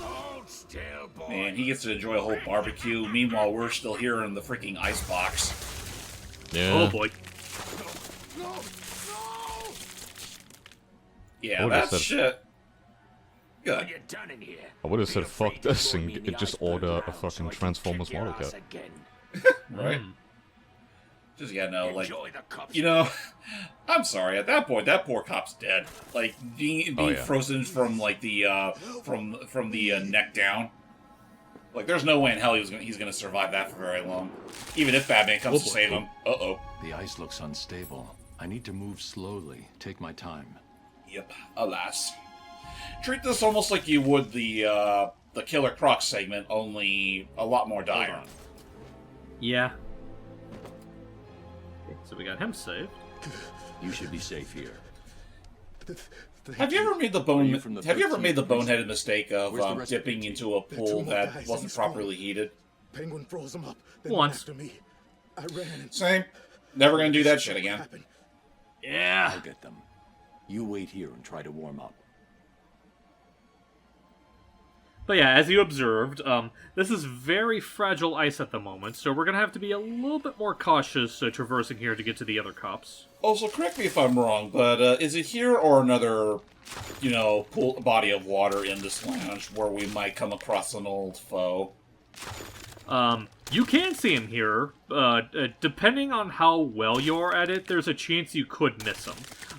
Hold still, boy. Man, he gets to enjoy a whole barbecue. Meanwhile, we're still here in the freaking icebox. Yeah. Oh boy. Yeah, that's shit. Good. When you're done in here, I would have said feel fuck free to this join and me in the just iceberg order a lounge so fucking I can Transformers kick your model ass kit. again. Right? Just, yeah, no, like, Enjoy the cops. you know, I'm sorry, at that point, that poor cop's dead. Like, being yeah. frozen from, like, the, from the neck down. Like, there's no way in hell he's gonna survive that for very long. Even if Batman comes to save him. Uh-oh. The ice looks unstable. I need to move slowly. Take my time. Yep, alas. Treat this almost like you would the Killer Croc segment, only a lot more dire. Yeah. So we got him saved. You should be safe here. Have you ever made the boneheaded mistake of dipping into a pool that wasn't properly heated? Penguin froze him up. Then Once. after me. I ran and Same. Never gonna do that shit again. Yeah. I'll get them. You wait here and try to warm up. But yeah, as you observed, this is very fragile ice at the moment, so we're gonna have to be a little bit more cautious traversing here to get to the other cops. Also, correct me if I'm wrong, but is it here or another, you know, body of water in this lounge where we might come across an old foe? You can see him here. Depending on how well you are at it, there's a chance you could miss him.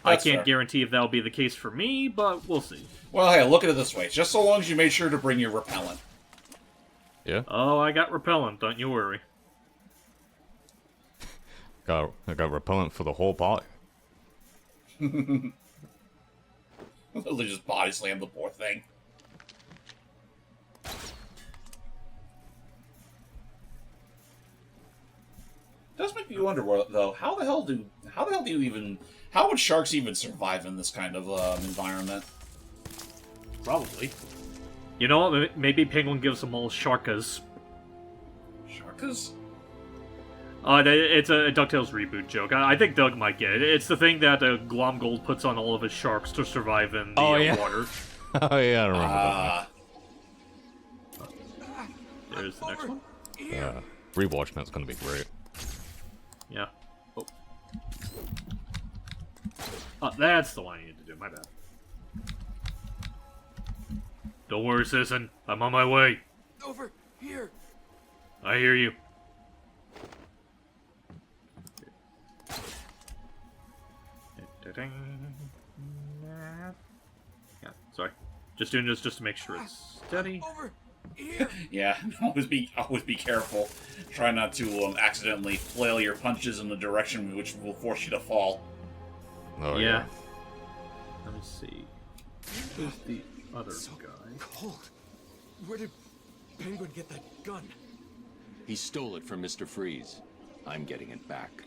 I can't fair. guarantee if that'll be the case for me, but we'll see. Well, hey, look at it this way. Just so long as you make sure to bring your repellent. Yeah? Oh, I got repellent, don't you worry. I got repellent for the whole party. They just body slam the poor thing. Does make me wonder, though, how would sharks even survive in this kind of environment? Probably. You know what? Maybe Penguin gives them all sharkas. Sharkas? It's a DuckTales reboot joke. I think Doug might get it. It's the thing that Glomgold puts on all of his sharks to survive in the water. Oh yeah, I remember that. There's the next one. Yeah. Rewatch man's gonna be great. Yeah. Oh, that's the one I need to do. My bad. Don't worry, Citizen. I'm on my way. over here. I hear you. Yeah, sorry. Just doing this just to make sure it's steady. Over here. Yeah, always be careful. Try not to accidentally flail your punches in the direction which will force you to fall. Oh Yeah. Let me see. Who's the other guy? Cold. Where did Penguin get that gun? He stole it from Mr. Freeze. I'm getting it back.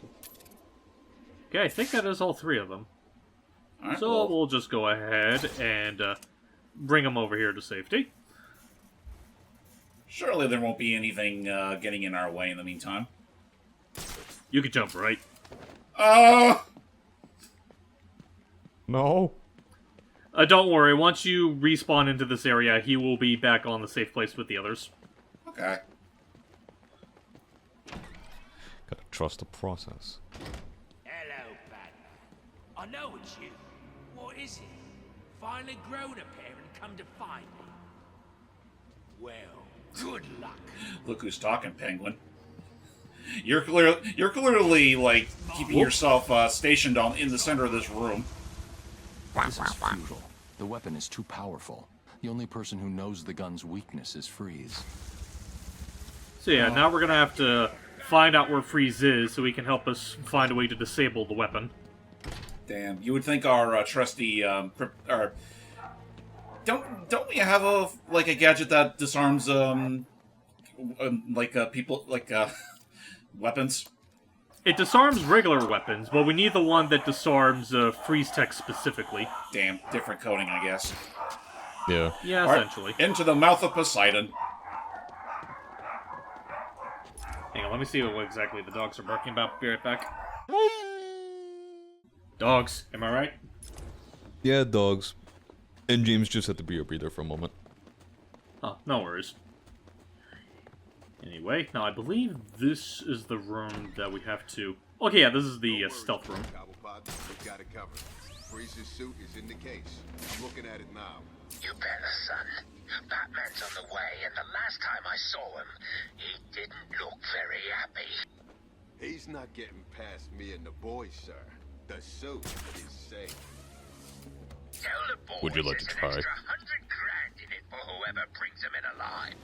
Okay, I think that is all three of them. Alright, So well, we'll just go ahead and bring them over here to safety. surely there won't be anything getting in our way in the meantime. You can jump, right? No. Don't worry, once you respawn into this area, he will be back on the safe place with the others. Okay. Gotta trust the process. Hello, Batman. I know it's you. What is it? Finally grown a pair and come to find me? Well, good luck. Look who's talking, Penguin. You're clearly like keeping yourself stationed in the center of this room. This is futile. The weapon is too powerful. The only person who knows the gun's weakness is Freeze. So yeah, now we're gonna have to find out where Freeze is so he can help us find a way to disable the weapon. Damn, you would think our trusty don't we have a gadget that disarms weapons? It disarms regular weapons, but we need the one that disarms freeze tech specifically. Damn, different coding, I guess. Yeah. Yeah, All right, essentially. into the mouth of Poseidon. Hang on, let me see what exactly the dogs are barking about. Be right back. Dogs, am I right? Yeah, dogs. And James just had to be a breather for a moment. Oh, no worries. Anyway, now I believe this is the room that we have to... Okay, yeah, this is the stealth room. Freeze's suit is in the case. I'm looking at it now. You better, son. Batman's on the way, and the last time I saw him, he didn't look very happy. He's not getting past me and the boys, sir. The suit is safe. Tell the boys Would you like to there's try? an extra $100 grand in it for whoever brings him in alive.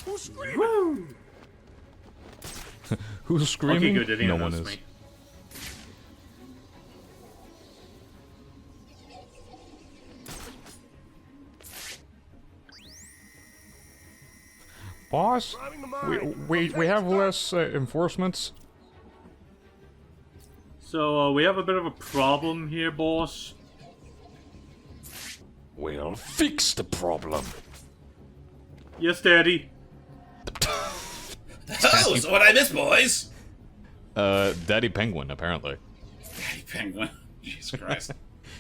Who's screaming? Woo! Who's screaming? Okay, good. Didn't No notice one is. me. Boss, we have less enforcements. So, we have a bit of a problem here, boss. We'll fix the problem. Yes, Daddy. Oh, so what I miss, boys? Daddy Penguin, apparently. Daddy Penguin. Jesus Christ.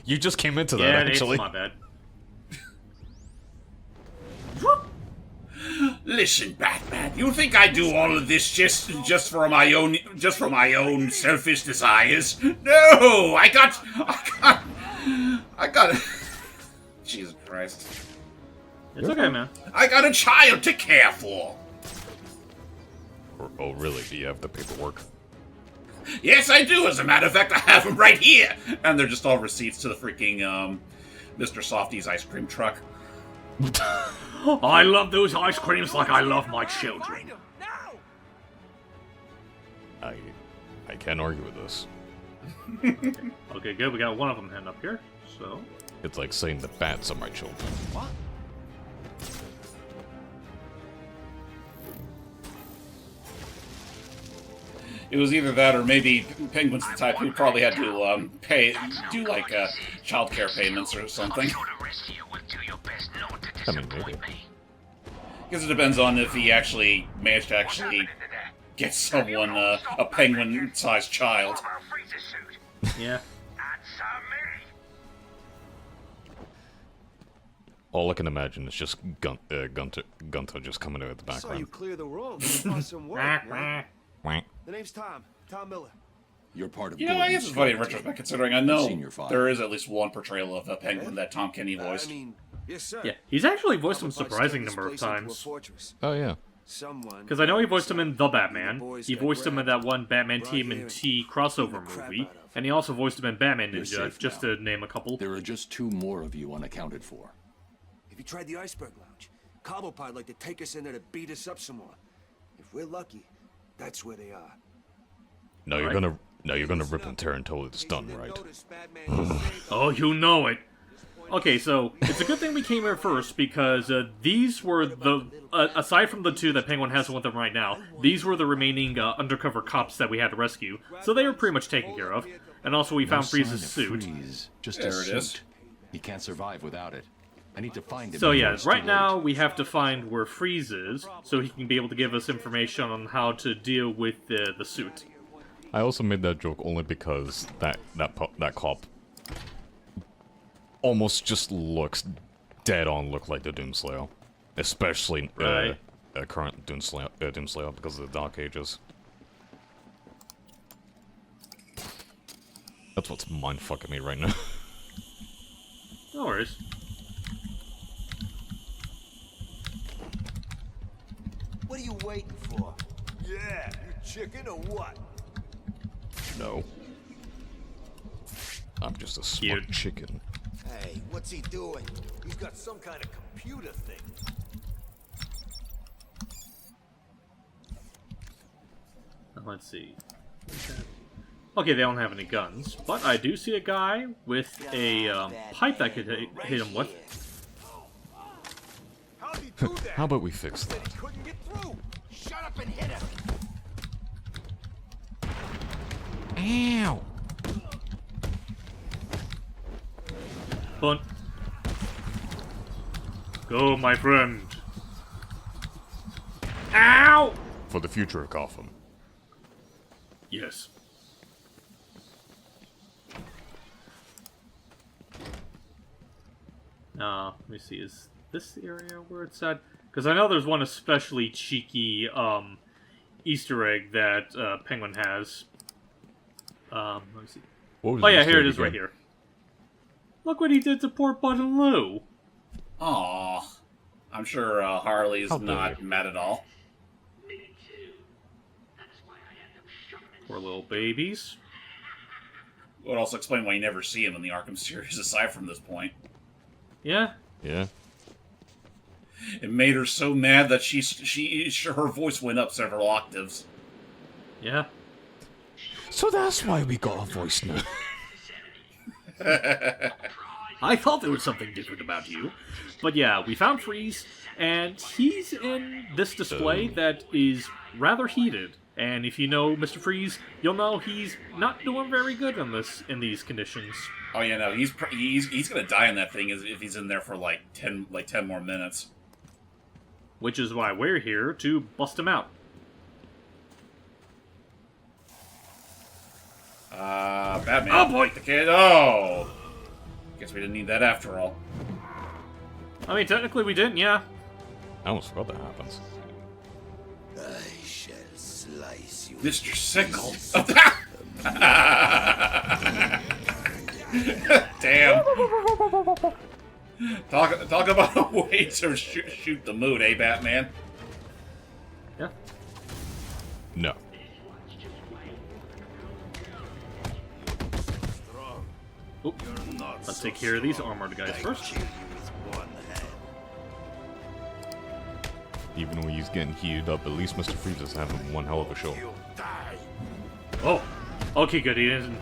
You just came into that, Yeah, actually. it's my bad. Listen, Batman, you think I do all of this just for my own selfish desires? No, I got Jesus Christ. It's okay, man. I got a child to care for. Oh, really? Do you have the paperwork? Yes, I do. As a matter of fact, I have them right here. And they're just all receipts to the freaking Mr. Softy's ice cream truck. I love those ice creams like I love my children. I can't argue with this. Okay, good. We got one of them heading up here. So, It's like saying the bats are my children. What? It was either that or maybe Penguin's the type who probably had to do like childcare payments or something. I mean, maybe. Because it depends on if he actually managed to get someone a penguin-sized child. yeah. All I can imagine is just Gunter just coming out of the I saw you background. clear the room. Awesome work, man. Wank. The name's Tom. Tom Miller. You're part of You know, I guess it's funny in retrospect, considering I know Senior father. there is at least one portrayal of a penguin that Tom Kenny voiced. I mean, yes, sir. Yeah, he's actually voiced him a Someone surprising turned number of this place into a times. fortress. Oh, yeah. Someone. Because I know he voiced him in The Batman, Boys he got voiced him in that grabbed, one Batman brought here, TMNT crossover beat the crap movie, out of. and he also voiced him in Batman You're Ninja, safe just now. to name a couple. There are just 2 more of you unaccounted for. Have you tried the Iceberg Lounge? Cobblepot like to take us in there to beat us up some more. If we're lucky, that's where they are. No, you're Alright. gonna rip and tear until it's done, right? Oh, you know it. Okay, so it's a good thing we came here first, because these were the, aside from the 2 that Penguin has with him right now, these were the remaining undercover cops that we had to rescue, so they were pretty much taken care of. And also we found Freeze's suit. Freeze, just There a it suit. is. He can't survive without it. I need to find him. So before yeah, it's right too now late. we have to find where Freeze is, so he can be able to give us information on how to deal with the suit. I also made that joke only because that cop almost just looks dead on like the Doomslayer, especially Right. current Doomslayer because of the Dark Ages. That's what's mind fucking me right now. No worries. What are you waiting for? Yeah, you chicken or what? No. I'm just a smart Cute. chicken. Hey, what's he doing? He's got some kind of computer thing. Let's see. Okay, they don't have any guns, but I do see a guy with a pipe that could hit him with. How'd he do that? How about we fix Said that? he couldn't get through. Shut up and hit him. Ow! Bunt. Go, my friend. Ow! For the future of Gotham. Yes. Let me see, is this the area where it's at? Because I know there's one especially cheeky, Easter egg that, Penguin has. Let me see. What was Oh yeah, this here it dude is right again? here. Look what he did to poor Button Lou. Aw. I'm sure Harley's How dare not you. mad at all. Poor little babies. Would also explain why you never see him in the Arkham series aside from this point. Yeah. Yeah. It made her so mad that her voice went up several octaves. Yeah. So that's why we got a voice now. I thought there was something different about you. But yeah, we found Freeze, and he's in this display that is rather heated. And if you know Mr. Freeze, you'll know he's not doing very good in these conditions. Oh yeah, no, he's gonna die in that thing if he's in there for like 10 more minutes. Which is why we're here to bust him out. Batman. Oh boy! The kid. Oh! Guess we didn't need that after all. I mean, technically we didn't, yeah. I almost forgot that happens. I shall slice you. Mr. Sickle. Damn. Talk about a way to shoot the mood, eh, Batman? Yeah. No. Oop. Let's take care of these armored guys first. Even when he's getting heated up, at least Mr. Freeze is having one hell of a show. Oh. Okay, good. He didn't...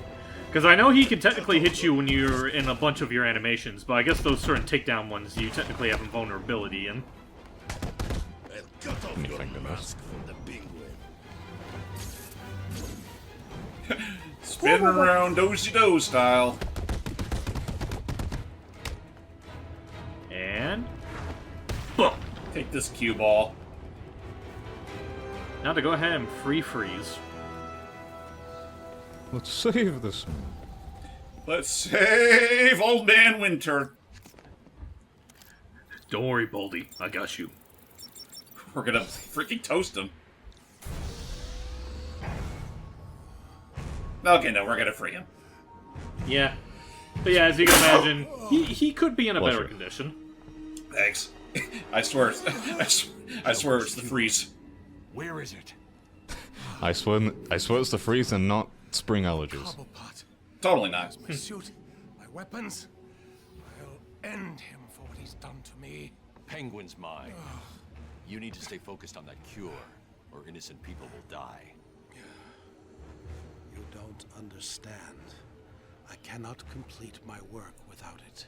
Because I know he can technically hit you when you're in a bunch of your animations, but I guess those certain takedown ones you technically have invulnerability in. Thank goodness. Spin around dozy-do style. And... boom! Take this cue ball. Now to go ahead and free freeze. Let's save this man. Let's save Old Man Winter. Don't worry, Baldy. I got you. We're gonna freaking toast him. Okay, no, we're gonna free him. Yeah. But yeah, as you can imagine, he could be in a better condition. Thanks. I swear it's the freeze. Where is it? I swear it's the freeze and not spring allergies. Totally not. My suit, my weapons. I'll end him for what he's done to me. Penguin's mine. You need to stay focused on that cure, or innocent people will die. You don't understand. I cannot complete my work without it.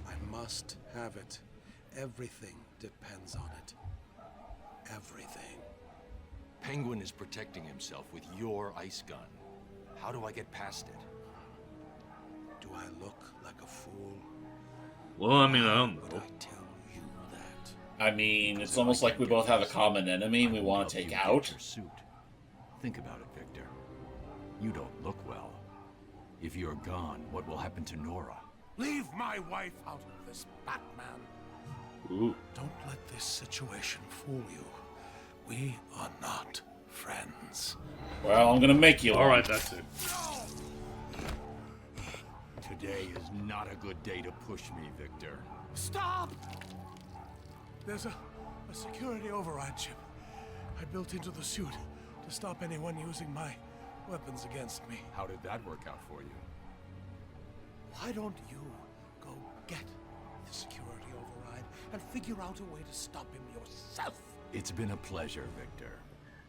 I must have it. Everything depends on it. Everything. Penguin is protecting himself with your ice gun. How do I get past it? Do I look like a fool? Well, I mean, I don't know. I mean, it's almost like we both have a common enemy we want to take out. Think about it, Victor. You don't look well. If you're gone, what will happen to Nora? Leave my wife out of this, Batman. Ooh. Don't let this situation fool you. We are not friends. Well, I'm gonna make you. Alright, that's it. Today is not a good day to push me, Victor. Stop! There's a security override chip I built into the suit to stop anyone using my weapons against me. How did that work out for you? Why don't you go get the security override and figure out a way to stop him yourself? It's been a pleasure, Victor.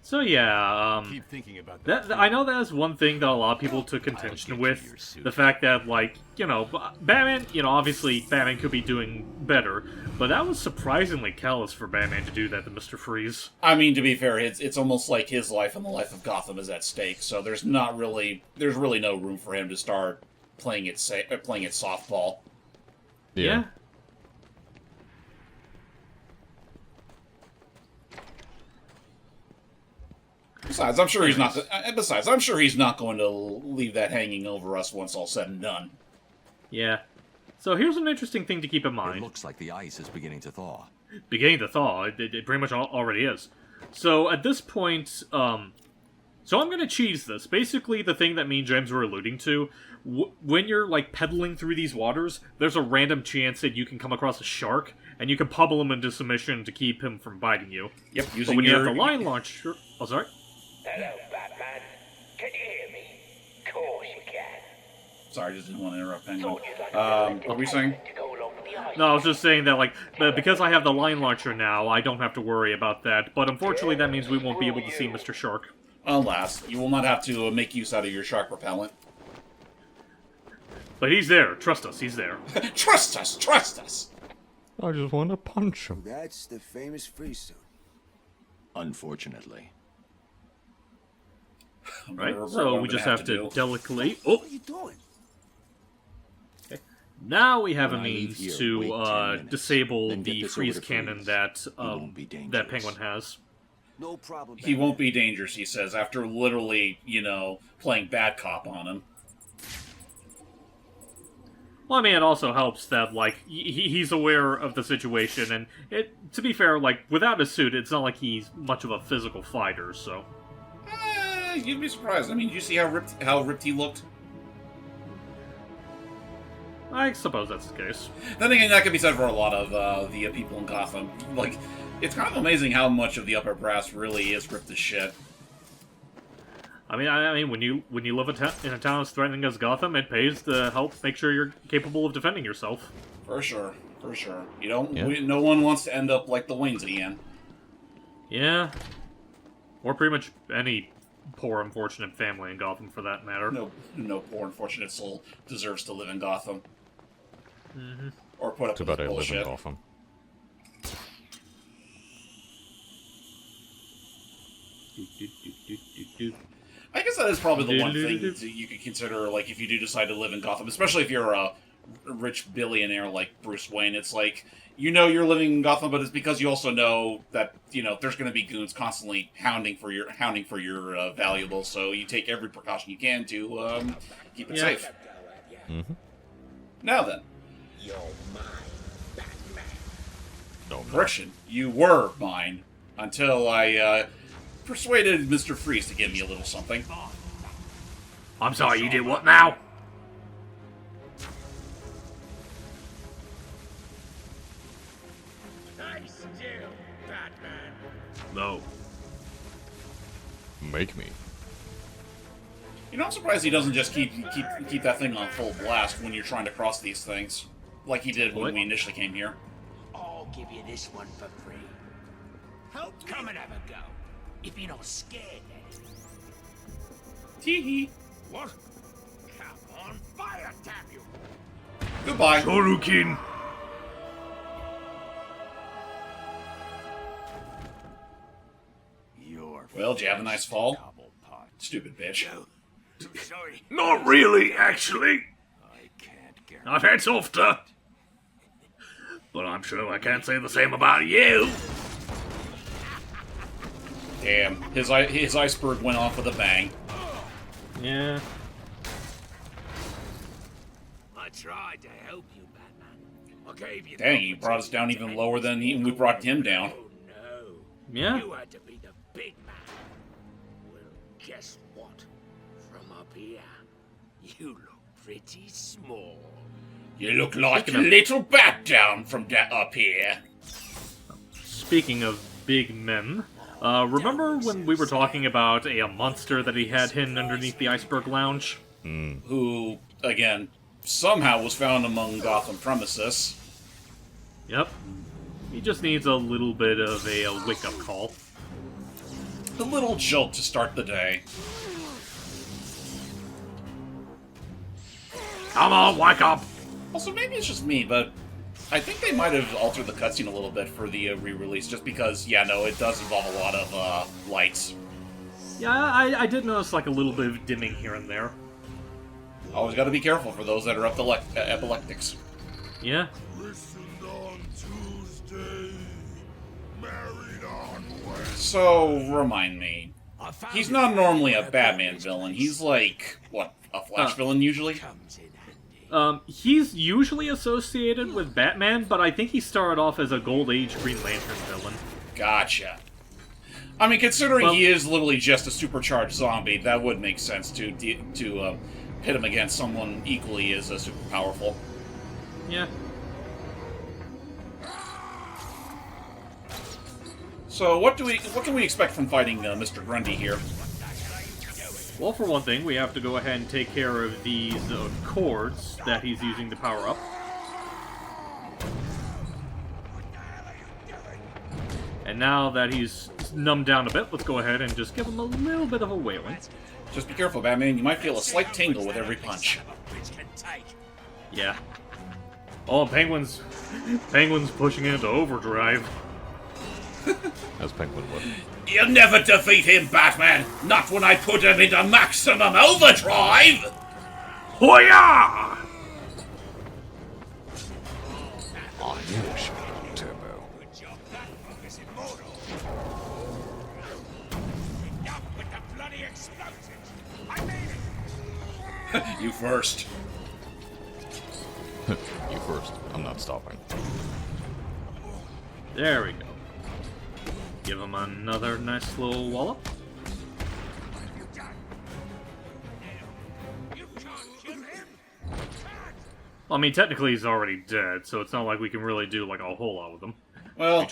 So yeah, Keep thinking about that. I know that is one thing that a lot of people took contention with. The fact that, like, you know, Batman, you know, obviously Batman could be doing better, but that was surprisingly callous for Batman to do that to Mr. Freeze. I mean, to be fair, it's almost like his life and the life of Gotham is at stake, so there's really no room for him to start playing it softball. Yeah. Besides, I'm sure he's not going to leave that hanging over us once all said and done. Yeah. So here's an interesting thing to keep in mind. It looks like the ice is beginning to thaw. Beginning to thaw. It pretty much already is. So at this point, So I'm gonna cheese this. Basically, the thing that me and James were alluding to, when you're, like, pedaling through these waters, there's a random chance that you can come across a shark, and you can pummel him into submission to keep him from biting you. Yep, but when you have the line launcher... Oh, sorry? Hello, Batman. Can you hear me? Of course you can. Sorry, I just didn't want to interrupt Penguin. What were we saying? No, I was just saying that, like, because I have the line launcher now, I don't have to worry about that. But unfortunately, that means we won't be able to see Mr. Shark. Alas, you will not have to make use out of your shark repellent. But he's there. Trust us, he's there. Trust us! Trust us! I just want to punch him. That's the famous freeze suit. Unfortunately. Right, so we just have to delicately... Oh! What are you doing? Okay. Now we have a means to disable the freeze cannon that that Penguin has. No problem. He won't be dangerous, he says, after literally, you know, playing bad cop on him. Well, I mean, it also helps that, like, he's aware of the situation, and to be fair, like, without a suit, it's not like he's much of a physical fighter, so... You'd be surprised. I mean, did you see how ripped he looked? I suppose that's the case. Then again, that could be said for a lot of the people in Gotham. Like, it's kind of amazing how much of the upper brass really is ripped as shit. I mean, when you live in a town as threatening as Gotham, it pays to help make sure you're capable of defending yourself. For sure, for sure. You don't. Yeah. No one wants to end up like the Waynes again. Yeah, or pretty much any poor, unfortunate family in Gotham, for that matter. No poor, unfortunate soul deserves to live in Gotham. Mm-hmm. Or put up with bullshit. Live in Gotham. I guess that is probably the one thing that you could consider, like, if you do decide to live in Gotham, especially if you're a rich billionaire like Bruce Wayne. It's like, you know you're living in Gotham, but it's because you also know that, you know, there's going to be goons constantly hounding for your valuables, so you take every precaution you can to keep it safe. Mm-hmm. Now then. You're mine, Batman. No, correction, you were mine until I persuaded Mr. Freeze to give me a little something. I'm sorry, you did what now? Stay still, Batman. No. Make me. You know, I'm surprised he doesn't just keep that thing on full blast when you're trying to cross these things, like he did when we initially came here. I'll give you this one for free. Come and have a go. If you're not scared, then. Tee-hee. What? Come on, fire tap you. Goodbye. Shoryuken. Well, did you have a nice fall? Stupid bitch. Sorry. Not really, actually. I've had softer. But I'm sure I can't say the same about you. Damn, his iceberg went off with a bang. Yeah. I tried to help you, Batman. I gave you. Dang, he brought us down even lower than we brought him down. Oh, no. Yeah. You had to be the big man. Well, guess what? From up here, you look pretty small. You look like a little bat down from up here. Speaking of big men, remember when we were talking about a monster that he had hidden underneath the Iceberg Lounge? Who, again, somehow was found among Gotham premises. Yep. He just needs a little bit of a wake-up call. A little jolt to start the day. Come on, wake up! Also, maybe it's just me, but I think they might have altered the cutscene a little bit for the re-release, just because, yeah, no, it does involve a lot of lights. Yeah, I did notice like a little bit of dimming here and there. Always got to be careful for those that are epileptics. Yeah. So, remind me. He's not normally a Batman villain. He's like, what, a Flash villain usually? He's usually associated with Batman, but I think he started off as a Gold Age Green Lantern villain. Gotcha. I mean, considering Well, he is literally just a supercharged zombie, that would make sense to pit him against someone equally as super powerful. Yeah. So what can we expect from fighting Mr. Grundy here? Well, for one thing, we have to go ahead and take care of these cords that he's using to power up. And now that he's numbed down a bit, let's go ahead and just give him a little bit of a wailing. Just be careful, Batman. You might feel a slight tingle with every punch. Yeah. Oh, Penguin's pushing into overdrive. As Penguin would. You'll never defeat him, Batman! Not when I put him into maximum overdrive! Hoya! Oh, you should Turbo. You first. You first. I'm not stopping. There we go. Give him another nice little wallop. Well, I mean, technically he's already dead, so it's not like we can really do like a whole lot with him. Well,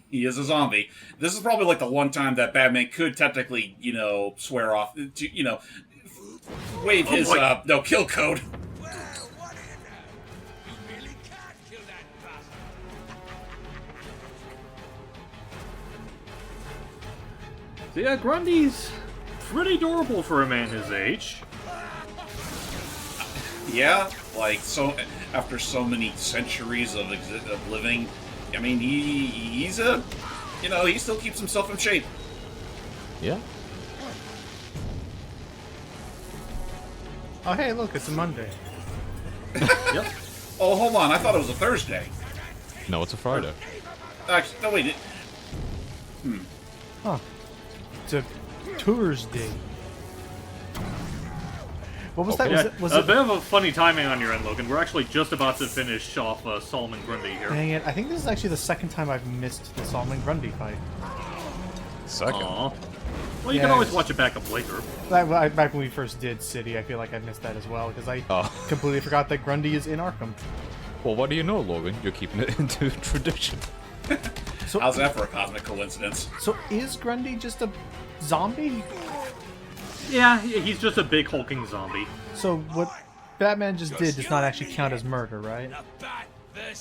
he is a zombie. This is probably like the one time that Batman could technically, swear off, wave his no-kill code. So yeah, Grundy's pretty durable for a man his age. Yeah, like, so after so many centuries of living, I mean, he still keeps himself in shape. Yeah. Oh, hey, look, it's a Monday. Yep. Oh, hold on, I thought it was a Thursday. No, it's a Friday. Actually, no, wait. Huh. It's a Tuesday. What was that? Yeah, Was a it? bit of a funny timing on your end, Logan. We're actually just about to finish off Solomon Grundy here. Dang it! I think this is actually the second time I've missed the Solomon Grundy fight. Second. Aww. Well, you can always watch it back up later. Back when we first did City, I feel like I missed that as well because I completely forgot that Grundy is in Arkham. Well, what do you know, Logan? You're keeping it into tradition. So, how's that for a cosmic coincidence? So is Grundy just a zombie? Yeah, he's just a big hulking zombie. So what Batman just did does not actually count as murder, right?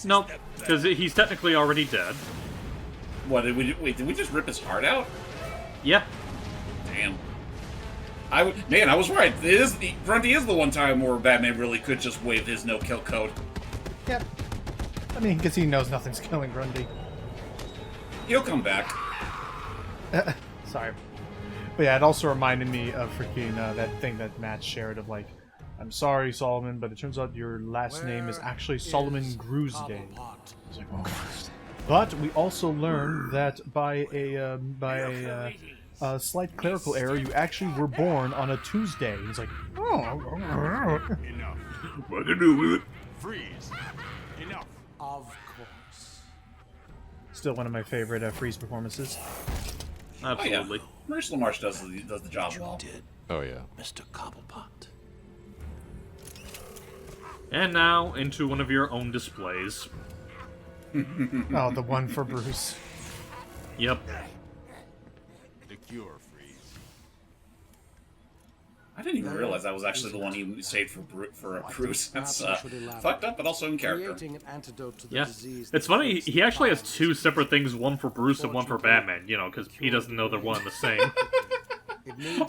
Nope, because he's technically already dead. What, did we just rip his heart out? Yeah. Damn. Man, I was right. Grundy is the one time where Batman really could just wave his no-kill code. Yep. I mean, because he knows nothing's killing Grundy. He'll come back. Sorry. But yeah, it also reminded me of freaking that thing that Matt shared of like, I'm sorry, Solomon, but it turns out your last name is actually Solomon Gruesday. Like, oh. But we also learned that by a slight clerical error, you actually were born on a Tuesday. He's like, oh. What to do with it? Freeze. Enough. Of course. Still one of my favorite Freeze performances. Absolutely. Oh, yeah. Maurice LaMarche does the job well. Oh yeah. Mr. Cobblepot. And now into one of your own displays. Oh, the one for Bruce. Yep. The cure, Freeze. I didn't even realize that was actually the one he saved for Bruce. That's fucked up, but also in character. Yeah. It's funny, he actually has two separate things, one for Bruce and one for Batman, because he doesn't know they're one and the same.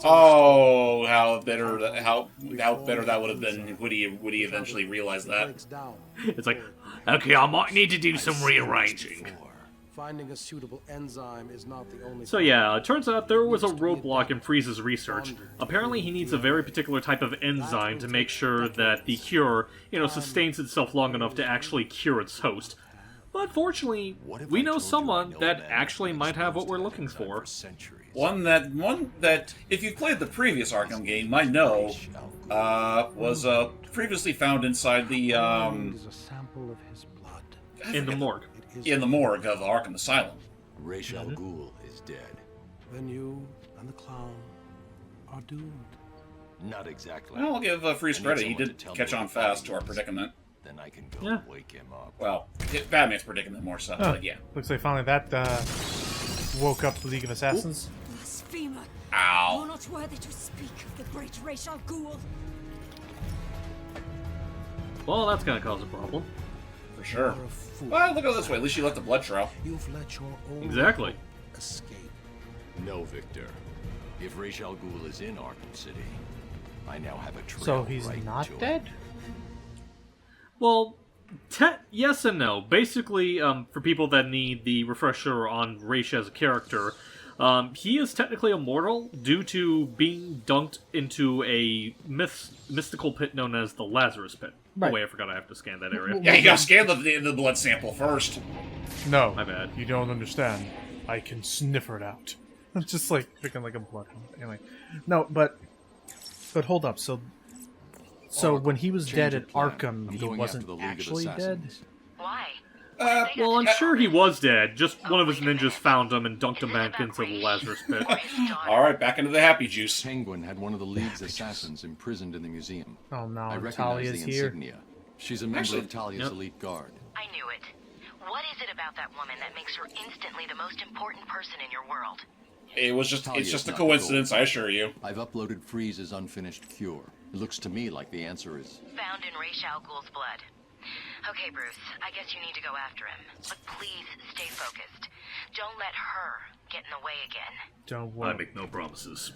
Oh, how better that would have been would he eventually realize that. It's like, okay, I might need to do some rearranging. Finding a suitable enzyme is not the only. So yeah, it turns out there was a roadblock in Freeze's research. Apparently he needs a very particular type of enzyme to make sure that the cure, sustains itself long enough to actually cure its host. But fortunately, we know someone that actually might have what we're looking for. One that, if you've played the previous Arkham game, might know, was previously found inside the in the morgue. In the morgue of Arkham Asylum. Ra's al Ghul is dead. then you and the clown are doomed. Not exactly. Well, I'll give Freeze I need credit. He someone did to tell catch me on what fast to Batman our predicament. Then I can go Yeah. wake him up. Well, Batman's predicament more so, Huh. but yeah. Looks like finally that woke up the League of Assassins. Blasphemer! Ow. You're not worthy to speak of the great racial ghoul. Well, that's gonna cause a problem. For sure. Well, look at it this way. At least you left the blood trail. You've let your own Exactly. escape. No, Victor. If Ra's al Ghul is in Arkham City, I now have a trail So he's right not to him. dead? Well, yes and no. Basically, for people that need the refresher on Ra's as a character, he is technically immortal due to being dunked into a mystical pit known as the Lazarus Pit. Right. Oh wait, I forgot I have to scan that area. Yeah, you gotta scan the blood sample first. No. My bad. You don't understand. I can sniffer it out. It's just like picking like a bloodhound. Anyway. No, but hold up. So when he was dead at Arkham, he wasn't actually dead? Why? Well, I'm sure he was dead. Just one of his ninjas found him and dunked him back into the Lazarus Pit. Alright, back into the happy juice. Penguin had one of the League's assassins imprisoned in the museum. Oh no, I recognize Talia's the here. insignia. She's a member Actually, of Talia's elite guard. I knew it. What is it about that woman that makes her instantly the most important person in your world? It's just a coincidence, I assure you. I've uploaded Freeze's unfinished cure. It looks to me like the answer is... Found in Ra's al Ghul's blood. Okay, Bruce, I guess you need to go after him. But please stay focused. Don't let her get in the way again. Don't worry. I make no promises.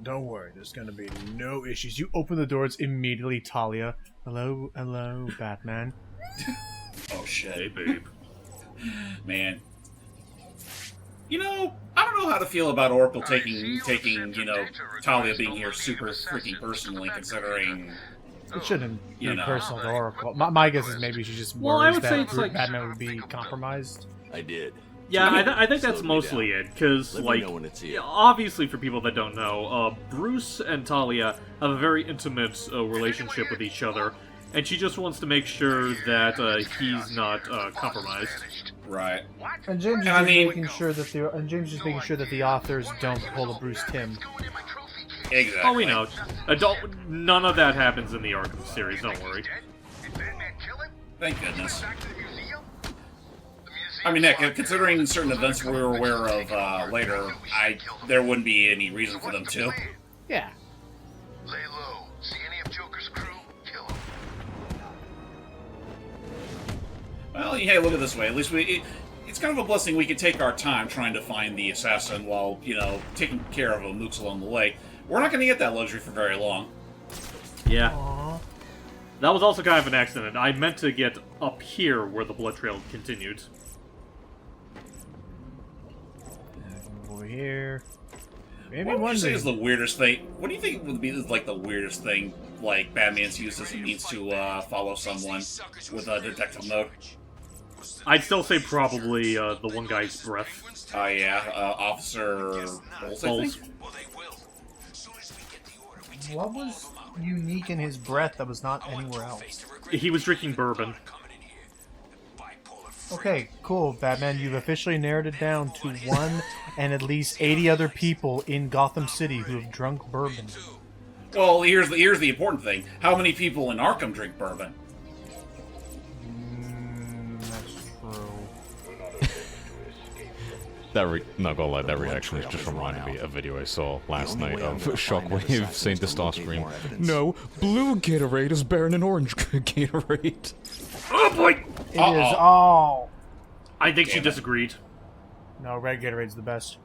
Don't worry. There's gonna be no issues. You open the door, it's immediately Talia. Hello, Batman. Oh shit. Hey, babe. Man. You know, I don't know how to feel about Oracle taking Talia being here super freaking personally, considering... It shouldn't be You know. personal to Oracle. My guess is maybe she just Well, I worries would say that it's like- Batman would be compromised. I did. Yeah, I think that's mostly it, because, Let me like, know when it's here. yeah, obviously for people that don't know, Bruce and Talia have a very intimate relationship with each other, and she just wants to make sure that he's not compromised. Right. And James is I mean- making sure that the authors don't pull a Bruce Timm. Exactly. Oh, we know. None of that happens in the Arkham series, don't worry. Thank goodness. I mean, heck, considering certain events we were aware of later, there wouldn't be any reason for them to. Yeah. Lay low. See any of Joker's crew? Kill them. Well, hey, look at it this way. At least it's kind of a blessing we can take our time trying to find the assassin while, taking care of mooks along the way. We're not going to get that luxury for very long. Yeah. Aww. That was also kind of an accident. I meant to get up here where the blood trail continued. Over here. Maybe What would one you say day. is the weirdest thing? What do you think would be like the weirdest thing, like Batman's used as a means to follow someone with a detective mode? I'd still say probably the one guy's breath. Oh yeah, Officer Bowles, I Bowles. think. What was unique in his breath that was not anywhere else? He was drinking bourbon. Okay, cool, Batman. You've officially narrowed it down to one and at least 80 other people in Gotham City who have drunk bourbon. Well, here's the important thing. How many people in Arkham drink bourbon? That's true. Not gonna lie, that reaction is just reminding me of a video I saw last night of Shockwave saying to Starscream, "No, blue Gatorade is better than orange Gatorade." Oh boy! It is all. I think she disagreed. No, red Gatorade's the best.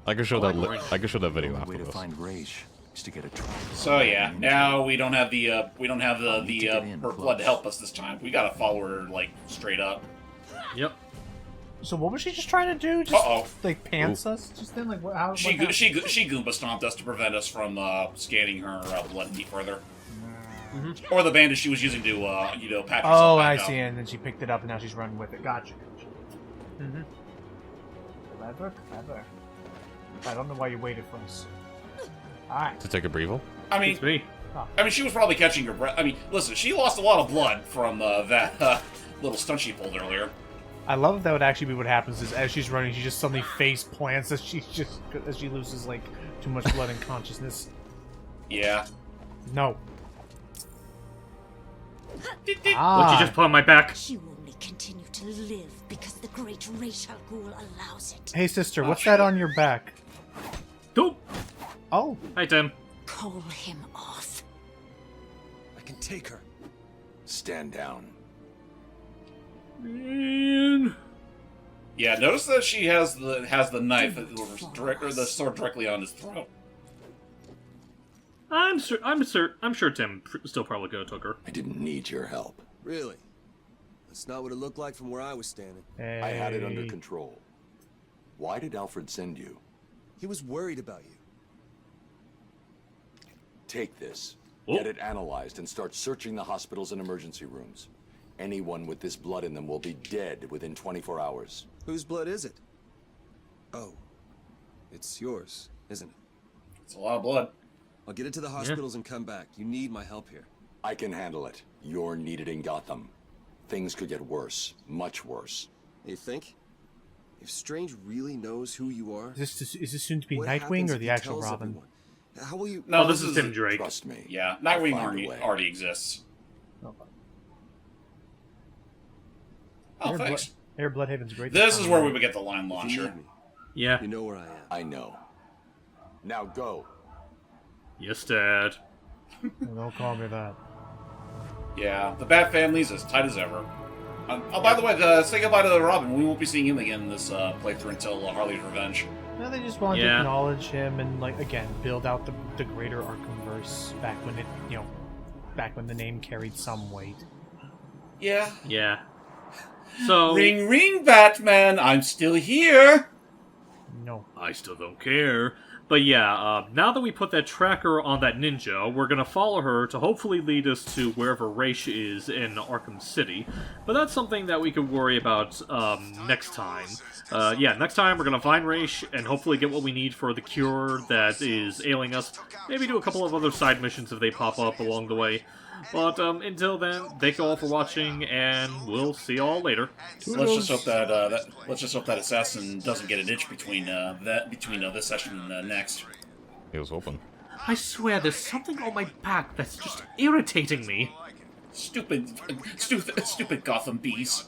I can show that. I can show that video The after way to this. find Ra's is to get a trial. So yeah, now we don't have the her blood to help us this time. We gotta follow her like straight up. Yep. So what was she just trying to do? Just Uh-oh. like pants us? Just then, like what? How? She Goomba stomped us to prevent us from scanning her blood any further. Or the bandage she was using to patch herself Oh, I back up. see. And then she picked it up, and now she's running with it. Gotcha. Clever. I don't know why you waited for us. All right. To take a breather. I mean, It's me. she was probably catching her breath. I mean, listen, she lost a lot of blood from that little stunt she pulled earlier. I love that would actually be what happens is as she's running, she just suddenly face plants as she loses like too much blood and consciousness. Yeah. No. What'd you just put on my back? You only continue to live because the great Ra's al Ghul allows it. Hey sister, what's that on your back? Doop. Oh. Hi Tim. Call him off. I can take her. Stand down. Man. Yeah, notice that she has the knife the sword directly on his throat. I'm sure Tim still probably could have took her. I didn't need your help. Really? That's not what it looked like from where I was standing. Hey. I had it under control. Why did Alfred send you? He was worried about you. Take this. Oh. Get it analyzed and start searching the hospitals and emergency rooms. Anyone with this blood in them will be dead within 24 hours. Whose blood is it? Oh. It's yours, isn't it? It's a lot of blood. I'll get it to the hospitals and come back. You need my help here. I can handle it. You're needed in Gotham. Things could get worse. Much worse. You think? If Strange really knows who you are... Is this soon to be what Nightwing happens or if the he actual tells Robin? everyone? How will you... No, this is Tim Drake. Trust me. Yeah, I'll Nightwing find a way. already exists. Oh, thanks. Air Bloodhaven's great. This is where we would get the line launcher. Yeah. You know where I am. I know. Now go. Yes, Dad. Don't call me that. Yeah, the Bat family's as tight as ever. Oh, by the way, say goodbye to the Robin. We won't be seeing him again in this playthrough until Harley's Revenge. No, they just wanted to acknowledge him and, like, again, build out the greater Arkhamverse back when it, back when the name carried some weight. Yeah. Yeah. So ring, ring, Batman! I'm still here. No, I still don't care. But yeah, now that we put that tracker on that ninja, we're gonna follow her to hopefully lead us to wherever Ra's is in Arkham City. But that's something that we could worry about next time. Yeah, next time we're gonna find Ra's and hopefully get what we need for the cure that is ailing us. Maybe do a couple of other side missions if they pop up along the way. But until then, thank you all for watching, and we'll see you all later. Let's just hope that assassin doesn't get an itch between this session and the next. He was open. I swear, there's something on my back that's just irritating me. Stupid Gotham bees.